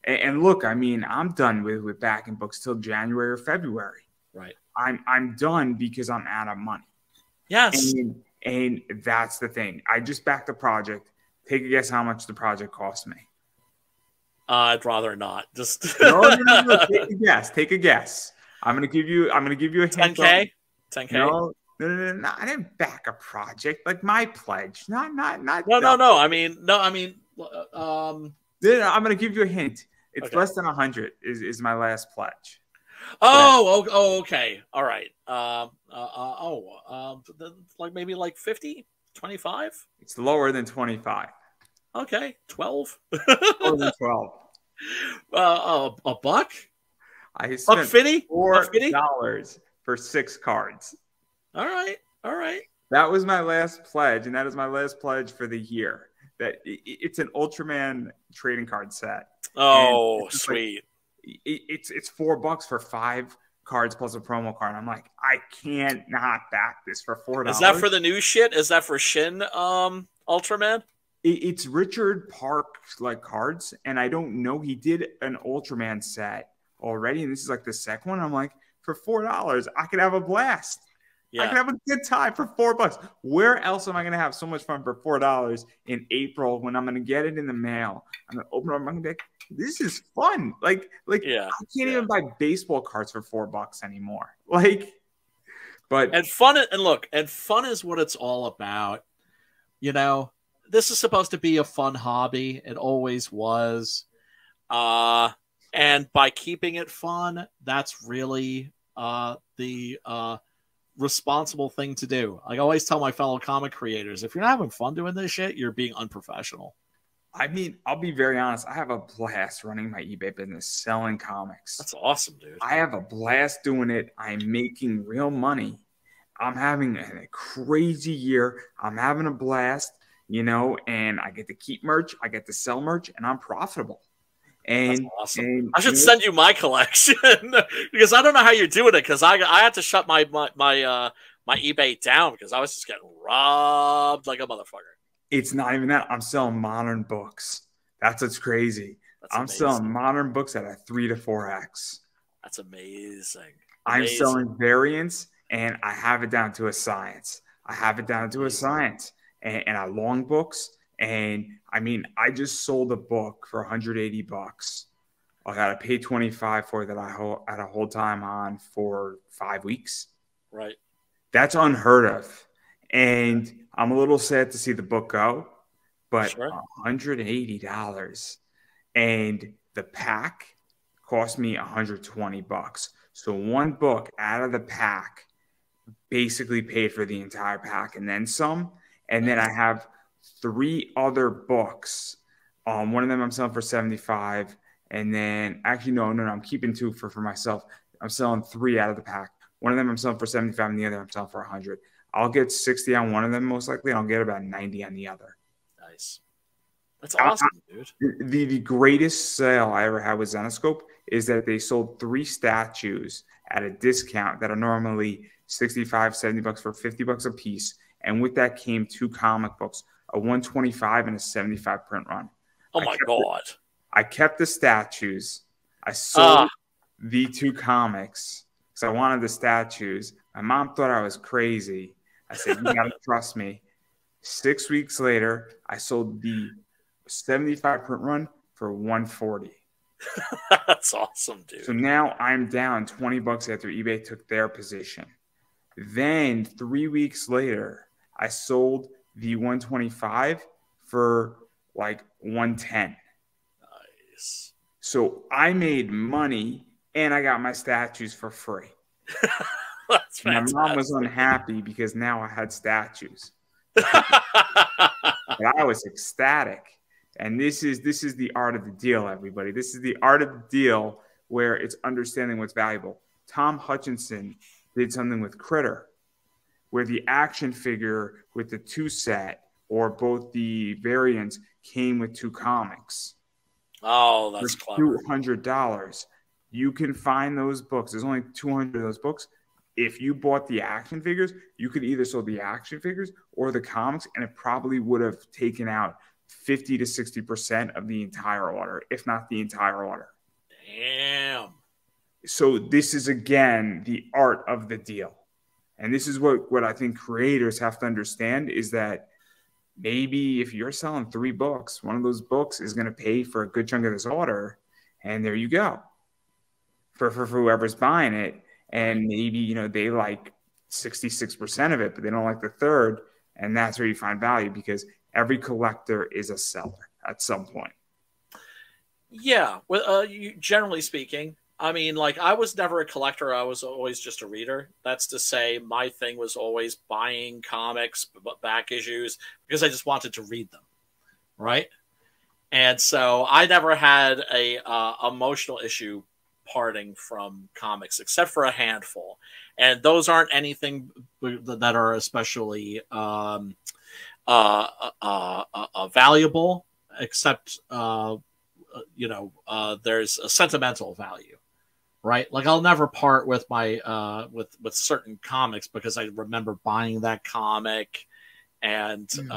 and look, I mean, I'm done with backing books till January or February. Right. I'm done because I'm out of money. Yes. And that's the thing. I just backed a project. Take a guess how much the project cost me. I'd rather not. Just no. Take a guess. I'm gonna give you a hint. 10K? 10K? No. I didn't back a project. Like my pledge. Not. No. I mean, I'm gonna give you a hint. It's less than 100 is my last pledge. Okay. All right. Like maybe like 50, 25? It's lower than 25. Okay. 12? Lower than 12. A buck? I spent $4 for 6 cards. All right. That was my last pledge, and that is my last pledge for the year. That it's an Ultraman trading card set. Oh, sweet. It's $4 for 5 cards plus a promo card. I'm like, I can't not back this for $4. Is that for the new shit? Is that for Shin Ultraman? It's Richard Park cards, and I don't know. He did an Ultraman set already, and this is like the second one. I'm like, for $4, I could have a blast. Yeah. I can have a good time for $4. Where else am I going to have so much fun for $4 in April when I'm going to get it in the mail? I'm going to open it up. I'm going to be like, this is fun. I can't even buy baseball cards for $4 anymore. Fun is what it's all about. This is supposed to be a fun hobby. It always was. And by keeping it fun, that's really the responsible thing to do. I always tell my fellow comic creators, if you're not having fun doing this shit, you're being unprofessional. I mean, I'll be very honest. I have a blast running my eBay business, selling comics. That's awesome, dude. I have a blast doing it. I'm making real money. I'm having a crazy year. I'm having a blast, and I get to keep merch. I get to sell merch, and I'm profitable. And that's awesome. I should send you my collection because I don't know how you're doing it, because I had to shut my eBay down because I was just getting robbed like a motherfucker. It's not even that. I'm selling modern books. That's what's crazy. I'm selling modern books at a 3 to 4x. That's amazing. I'm selling variants, and I have it down to a science. And I long books, And I mean, I just sold a book for 180 bucks. I got to pay 25 for it that I had a whole time on for 5 weeks. Right. That's unheard of. And I'm a little sad to see the book go, but Sure. $180. And the pack cost me 120 bucks. So one book out of the pack basically paid for the entire pack and then some. And then I have 3 other books. One of them I'm selling for 75. And then actually, no, I'm keeping 2 for myself. I'm selling 3 out of the pack. One of them I'm selling for 75 and the other I'm selling for 100. I'll get 60 on one of them most likely, and I'll get about 90 on the other. Nice. That's awesome, dude. The greatest sale I ever had with Zenescope is that they sold 3 statues at a discount that are normally 65, 70 bucks for 50 bucks a piece. And with that came 2 comic books, a 125 and a 75 print run. Oh my God. I kept the statues. I sold the 2 comics because I wanted the statues. My mom thought I was crazy. I said, you got to trust me. 6 weeks later, I sold the 75 print run for 140. That's awesome, dude. So now I'm down 20 bucks after eBay took their position. Then 3 weeks later, I sold the 125 for like 110. Nice. So I made money and I got my statues for free. That's fantastic. My mom was unhappy because now I had statues. But I was ecstatic. And this is the art of the deal, everybody. This is the art of the deal where it's understanding what's valuable. Tom Hutchinson did something with Critter, where the action figure with the 2 set or both the variants came with 2 comics. Oh, that's clever. $200. You can find those books. There's only 200 of those books. If you bought the action figures, you could either sell the action figures or the comics, and it probably would have taken out 50 to 60% of the entire order, if not the entire order. Damn. So this is, again, the art of the deal. And this is what I think creators have to understand is that maybe if you're selling 3 books, one of those books is going to pay for a good chunk of this order. And there you go for whoever's buying it. And maybe, they like 66% of it, but they don't like the third. And that's where you find value because every collector is a seller at some point. Yeah. Well, generally speaking, I mean, like I was never a collector. I was always just a reader. That's to say my thing was always buying comics, back issues, because I just wanted to read them. Right. And so I never had a emotional issue parting from comics, except for a handful. And those aren't anything that are especially valuable, except, there's a sentimental value. Right, like I'll never part with my with certain comics because I remember buying that comic, and it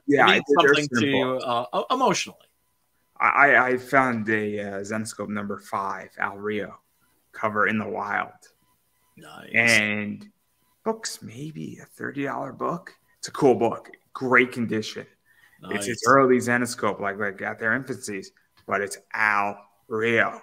means something to emotionally. I found a Zenescope number 5 Al Rio cover in the wild. Nice. And books, maybe a $30 book. It's a cool book, great condition. Nice. It's early Zenescope, like at their infancies, but it's Al Rio.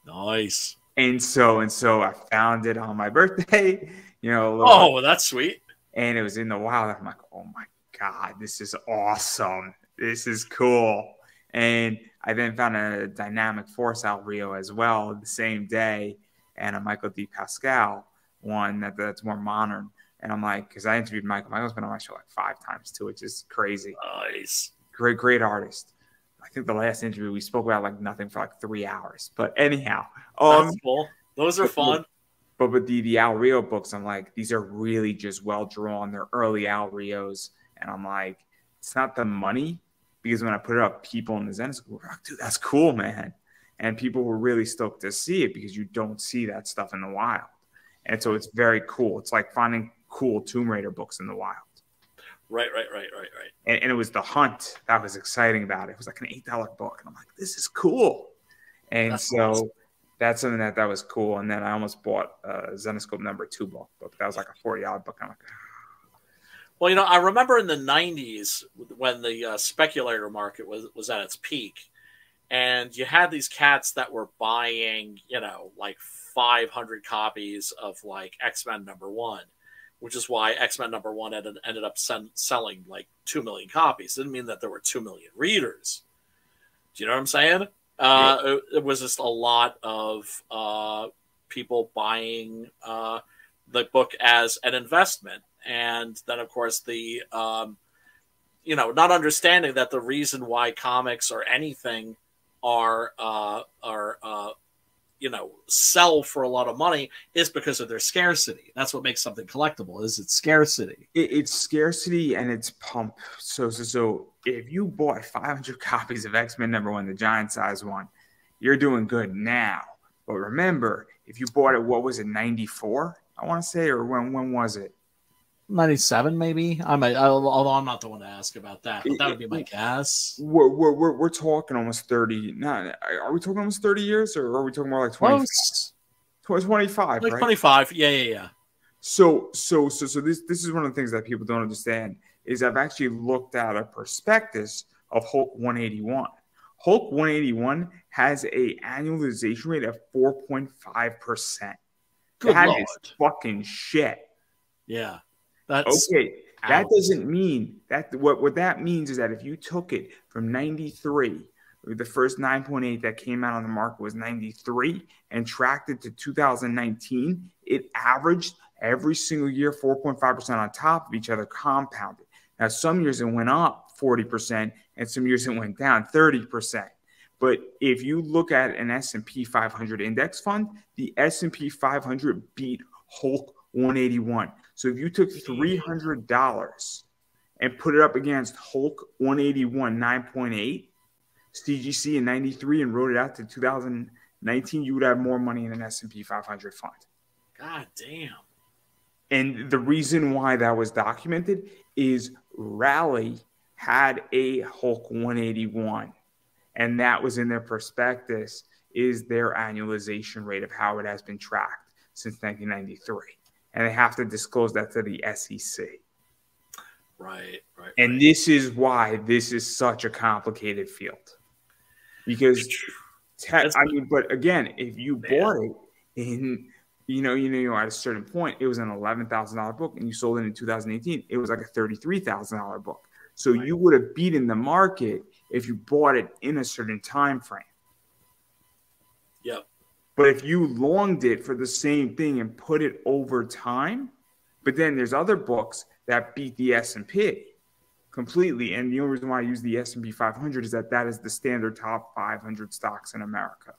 Nice. And so I found it on my birthday, that's sweet. And it was in the wild. I'm like, oh my God, this is awesome. This is cool. And I then found a Dynamic Force Al Rio as well the same day, and a Michael D. Pascal one that's more modern. And I'm like, because I interviewed Michael. Michael's been on my show like 5 times too, which is crazy. Nice. Great artist. I think the last interview we spoke about like nothing for like 3 hours. But anyhow, that's cool. Those are fun. But with the Al Rio books, I'm like, these are really just well drawn. They're early Al Rios, and I'm like, it's not the money, because when I put it up, people in the Zenescope were like, dude, that's cool, man. And people were really stoked to see it because you don't see that stuff in the wild. And so it's very cool. It's like finding cool Tomb Raider books in the wild. Right. And it was the hunt that was exciting about it. It was like an $8 book. And I'm like, this is cool. And that's awesome. That's something that was cool. And then I almost bought a Zenescope number 2 book. That was like a $40 book. I'm like, Well, you know, I remember in the 90s when the speculator market was at its peak, and you had these cats that were buying, you know, like 500 copies of like X-Men #1, which is why X-Men #1 ended up selling like 2 million copies. Didn't mean that there were 2 million readers. Do you know what I'm saying? Yeah. It was just a lot of people buying the book as an investment. And then, of course, the, you know, not understanding that the reason why comics or anything are you know, sell for a lot of money is because of their scarcity. That's what makes something collectible, is its scarcity. It's scarcity and it's pump. So if you bought 500 copies of X-Men #1, the giant size one, you're doing good now. But remember, if you bought it, what was it, 94? I want to say, or when was it? 97, maybe. Although I'm not the one to ask about that, but that would be my guess. We're talking almost 30. Not, are we talking almost 30 years, or are we talking more like 20? 25, like right? 25. Yeah. So this is one of the things that people don't understand is I've actually looked at a prospectus of Hulk 181. Hulk 181 has a annualization rate of 4.5%. That is fucking shit. Yeah. That's okay. That doesn't mean that what that means is that if you took it from 93, the first 9.8 that came out on the market was 93, and tracked it to 2019, it averaged every single year 4.5% on top of each other, compounded. Now, some years it went up 40%, and some years it went down 30%. But if you look at an S&P 500 index fund, the S&P 500 beat Hulk 181. So if you took $300 and put it up against Hulk 181 9.8, CGC in 93, and wrote it out to 2019, you would have more money in an S&P 500 fund. God damn. And the reason why that was documented is Raleigh had a Hulk 181, and that was in their prospectus, is their annualization rate of how it has been tracked since 1993. And they have to disclose that to the SEC. Right. And this is why this is such a complicated field. Because, but again, if you bought it in, at a certain point, it was an $11,000 book, and you sold it in 2018, it was like a $33,000 book. So you would have beaten the market if you bought it in a certain time frame. Yep. But if you longed it for the same thing and put it over time, but then there's other books that beat the S&P completely. And the only reason why I use the S&P 500 is that is the standard top 500 stocks in America.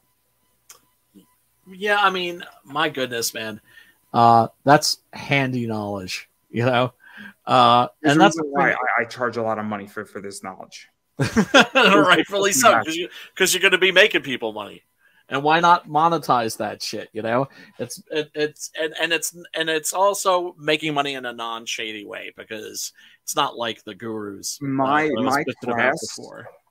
Yeah, I mean, my goodness, man. That's handy knowledge, you know? And that's why I charge a lot of money for this knowledge. Rightfully so, because you're going to be making people money. And why not monetize that shit? You know, it's also making money in a non-shady way, because it's not like the gurus. My class,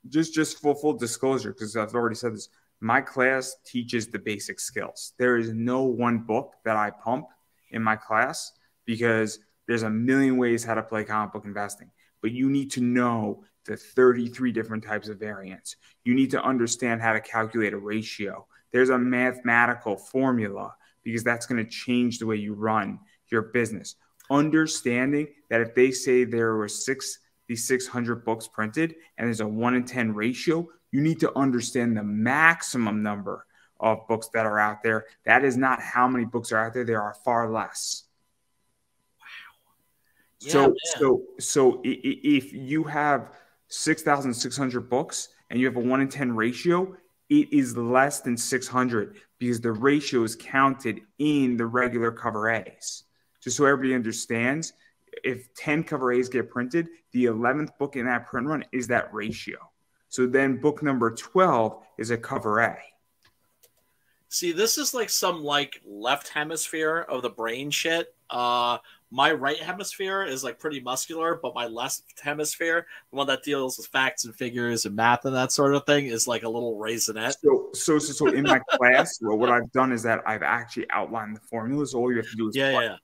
just full disclosure, because I've already said this. My class teaches the basic skills. There is no one book that I pump in my class, because there's a million ways how to play comic book investing. But you need to know the 33 different types of variants. You need to understand how to calculate a ratio. There's a mathematical formula, because that's going to change the way you run your business. Understanding that if they say there were 600 books printed and there's a 1 in 10 ratio, you need to understand the maximum number of books that are out there. That is not how many books are out there. There are far less. Wow. Yeah, so if you have 6,600 books and you have a 1 in 10 ratio, it is less than 600, because the ratio is counted in the regular cover A's. Just so everybody understands, if 10 cover A's get printed, the 11th book in that print run is that ratio. So then book number 12 is a cover A. See, this is like some left hemisphere of the brain shit. My right hemisphere is pretty muscular, but my left hemisphere, the one that deals with facts and figures and math and that sort of thing, is like a little raisinette. So in my class, what I've done is that I've actually outlined the formulas. All you have to do is play. Yeah.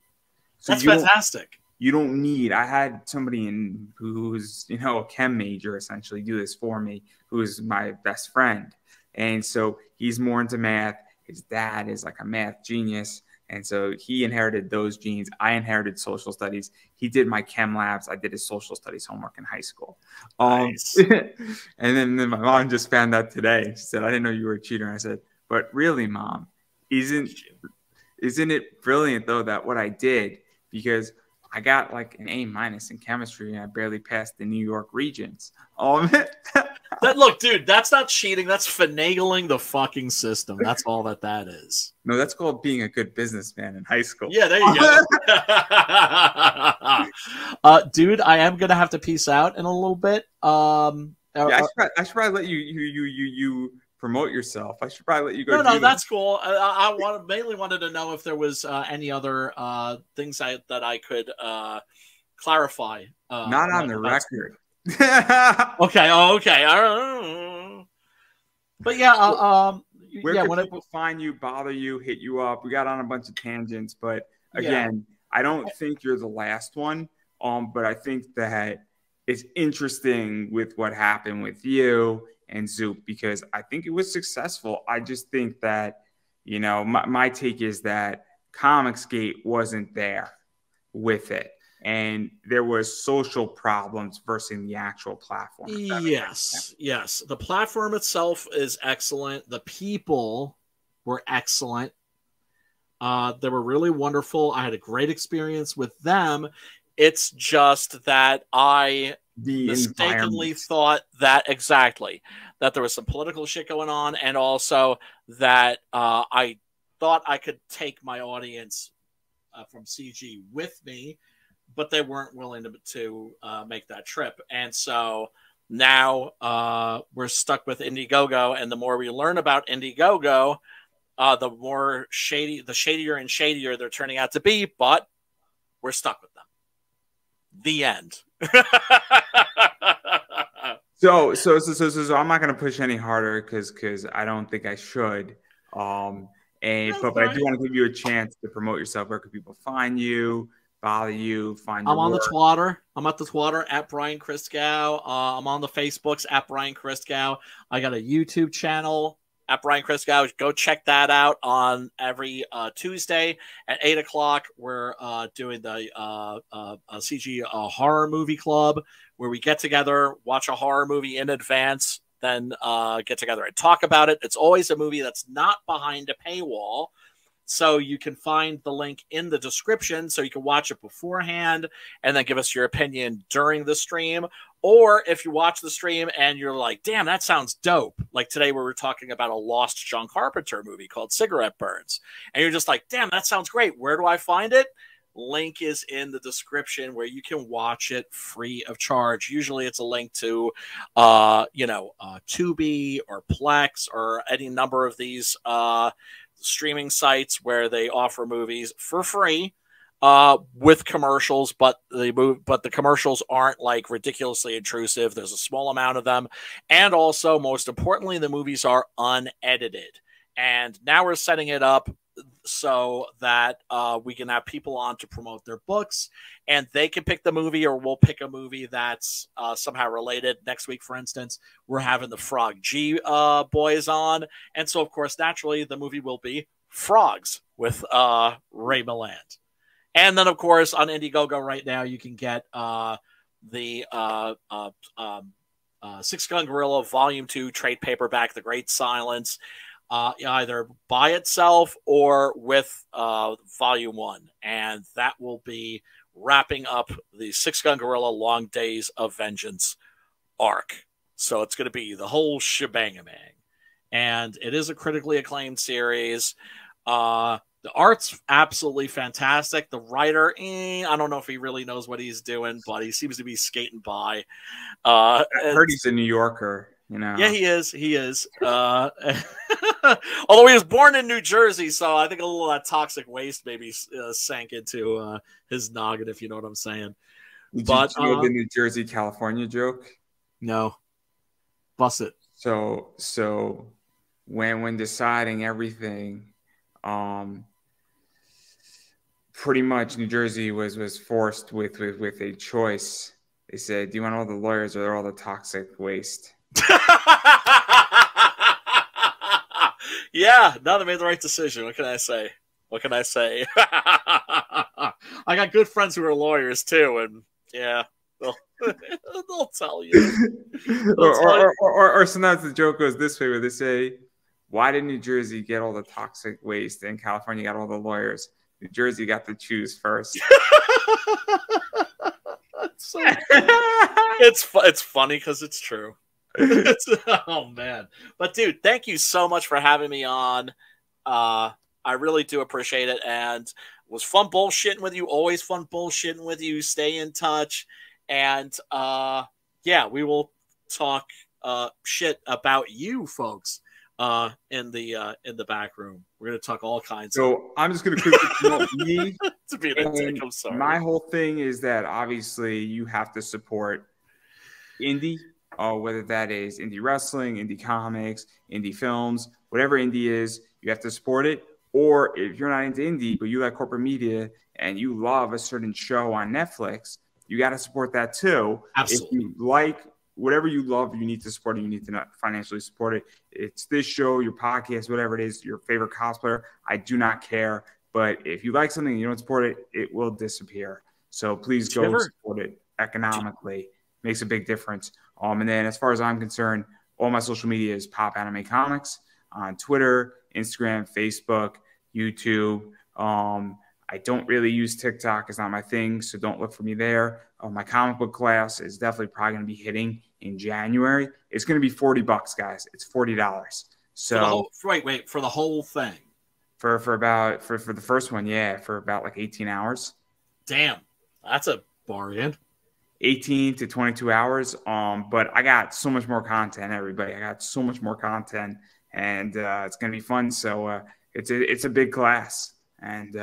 So that's fantastic. you don't need. I had somebody who's a chem major essentially do this for me, who is my best friend, and so he's more into math. His dad is like a math genius. And so he inherited those genes. I inherited social studies. He did my chem labs. I did his social studies homework in high school. Nice. And then my mom just found out today. She said, I didn't know you were a cheater. And I said, but really, Mom, isn't it brilliant, though, that what I did, because I got like an A- in chemistry and I barely passed the New York Regents. Look, dude, that's not cheating. That's finagling the fucking system. That's all that is. No, that's called being a good businessman in high school. Yeah, there you go. Dude, I am gonna have to peace out in a little bit. I should probably let you promote yourself. I should probably let you go. No, that's cool. I mainly wanted to know if there was any other things that I could clarify. Not on the record. Okay. But yeah, where can people find you, bother you, hit you up? We got on a bunch of tangents, but again, I don't think you're the last one. But I think that it's interesting with what happened with you and Zoup, because I think it was successful. I just think that, my take is that Comicsgate wasn't there with it. And there was social problems versus the actual platform. Yes. The platform itself is excellent. The people were excellent. They were really wonderful. I had a great experience with them. It's just that I mistakenly thought that there was some political shit going on, and also that I thought I could take my audience from CG with me, but they weren't willing to make that trip. And so now we're stuck with Indiegogo, and the more we learn about Indiegogo, the more shadier and shadier they're turning out to be, but we're stuck with them. The end. So I'm not going to push any harder because I don't think I should. But I do want to give you a chance to promote yourself. Where can people find you, follow you, find your I'm work? on the Twitter. I'm at the Twitter at Brian Christgau. I'm on the Facebooks at Brian Christgau. I got a YouTube channel at Brian Christgau. Go check that out on every Tuesday at 8 o'clock. We're doing the CG horror movie club, where we get together, watch a horror movie in advance, then get together and talk about it. It's always a movie that's not behind a paywall. So you can find the link in the description so you can watch it beforehand and then give us your opinion during the stream. Or if you watch the stream and you're like, damn, that sounds dope. Like today we were talking about a lost John Carpenter movie called Cigarette Burns. And you're just like, damn, that sounds great. Where do I find it? Link is in the description where you can watch it free of charge. Usually it's a link to, Tubi or Plex or any number of these streaming sites where they offer movies for free with commercials, but the commercials aren't like ridiculously intrusive. There's a small amount of them, and also most importantly, the movies are unedited. And now we're setting it up so that we can have people on to promote their books, and they can pick the movie, or we'll pick a movie that's somehow related. Next week, for instance, we're having the Frog G boys on, and so of course, naturally, the movie will be Frogs with Ray Milland. And then, of course, on Indiegogo right now, you can get the Six Gun Gorilla Volume 2 trade paperback, The Great Silence, either by itself or with Volume 1. And that will be wrapping up the Six Gun Gorilla Long Days of Vengeance arc. So it's going to be the whole shebang-a-bang. And it is a critically acclaimed series. The art's absolutely fantastic. The writer, I don't know if he really knows what he's doing, but he seems to be skating by. I heard he's a New Yorker. Yeah, he is. He is. Although he was born in New Jersey, so I think a little of that toxic waste maybe sank into his noggin, if you know what I'm saying. Did you know the New Jersey, California joke? No. Bust it. So when deciding everything, pretty much New Jersey was forced with a choice. They said, "Do you want all the lawyers or all the toxic waste?" Yeah, no, they made the right decision. What can I say? What can I say? I got good friends who are lawyers too, and yeah, they'll tell you. Or sometimes the joke goes this way, where they say, "Why did New Jersey get all the toxic waste and California got all the lawyers? New Jersey got to choose first." It's funny because it's true. Oh man, but dude, thank you so much for having me on. I really do appreciate it, and it was fun bullshitting with you. Always fun bullshitting with you. Stay in touch, and yeah, we will talk shit about you folks in the back room. We're gonna talk all kinds. So I'm just gonna quickly promote me. To be a dick, I'm sorry. My whole thing is that obviously you have to support indie, whether that is indie wrestling, indie comics, indie films, whatever indie is, you have to support it. Or if you're not into indie, but you like corporate media and you love a certain show on Netflix, you got to support that too. Absolutely. If you like whatever you love, you need to support it. You need to financially support it. It's this show, your podcast, whatever it is, your favorite cosplayer. I do not care. But if you like something and you don't support it, it will disappear. So please go support it economically. Makes a big difference. And then as far as I'm concerned, all my social media is Pop Anime Comics on Twitter, Instagram, Facebook, YouTube. I don't really use TikTok. It's not my thing, so don't look for me there. My comic book class is definitely probably going to be hitting in January. It's going to be $40, guys. It's $40. So wait, for the whole thing? For the first one, yeah, for about like 18 hours. Damn, that's a bargain. 18 to 22 hours. But I got so much more content, everybody. I got so much more content, and it's gonna be fun. So it's a big class, and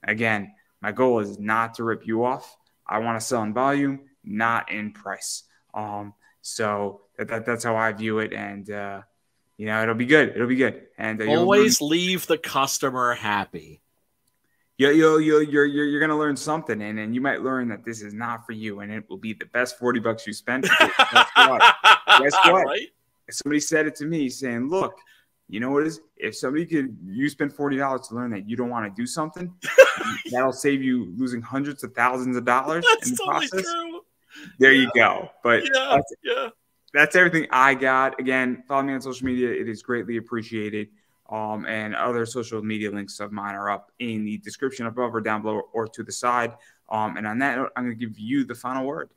again, my goal is not to rip you off. I want to sell in volume, not in price. So that's how I view it, and you know, it'll be good. It'll be good, and always leave the customer happy. You're gonna learn something, and you might learn that this is not for you, and it will be the best $40 you spent. Guess what? Right? Somebody said it to me, saying, "Look, you know what it is? If you spend $40 to learn that you don't want to do something, that'll save you losing hundreds of thousands of dollars in the totally process." True. There you go. But yeah. That's everything I got. Again, follow me on social media. It is greatly appreciated. And other social media links of mine are up in the description above or down below or to the side. And on that note, I'm going to give you the final word.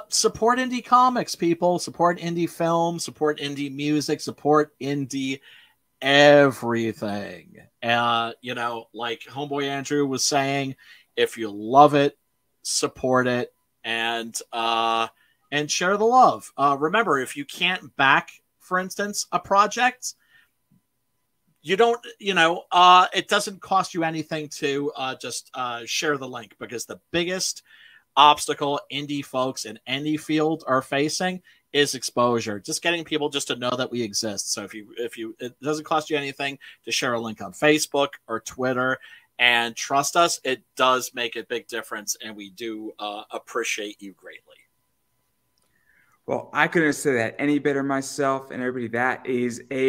Support indie comics, people. Support indie film. Support indie music. Support indie everything. You know, like Homeboy Andrew was saying, if you love it, support it, and share the love. Remember, if you can't back, for instance, a project, you don't, it doesn't cost you anything to just share the link, because the biggest obstacle indie folks in any field are facing is exposure. Just getting people just to know that we exist. So it doesn't cost you anything to share a link on Facebook or Twitter, and trust us, it does make a big difference, and we do appreciate you greatly. Well, I couldn't say that any better myself, and everybody, that is a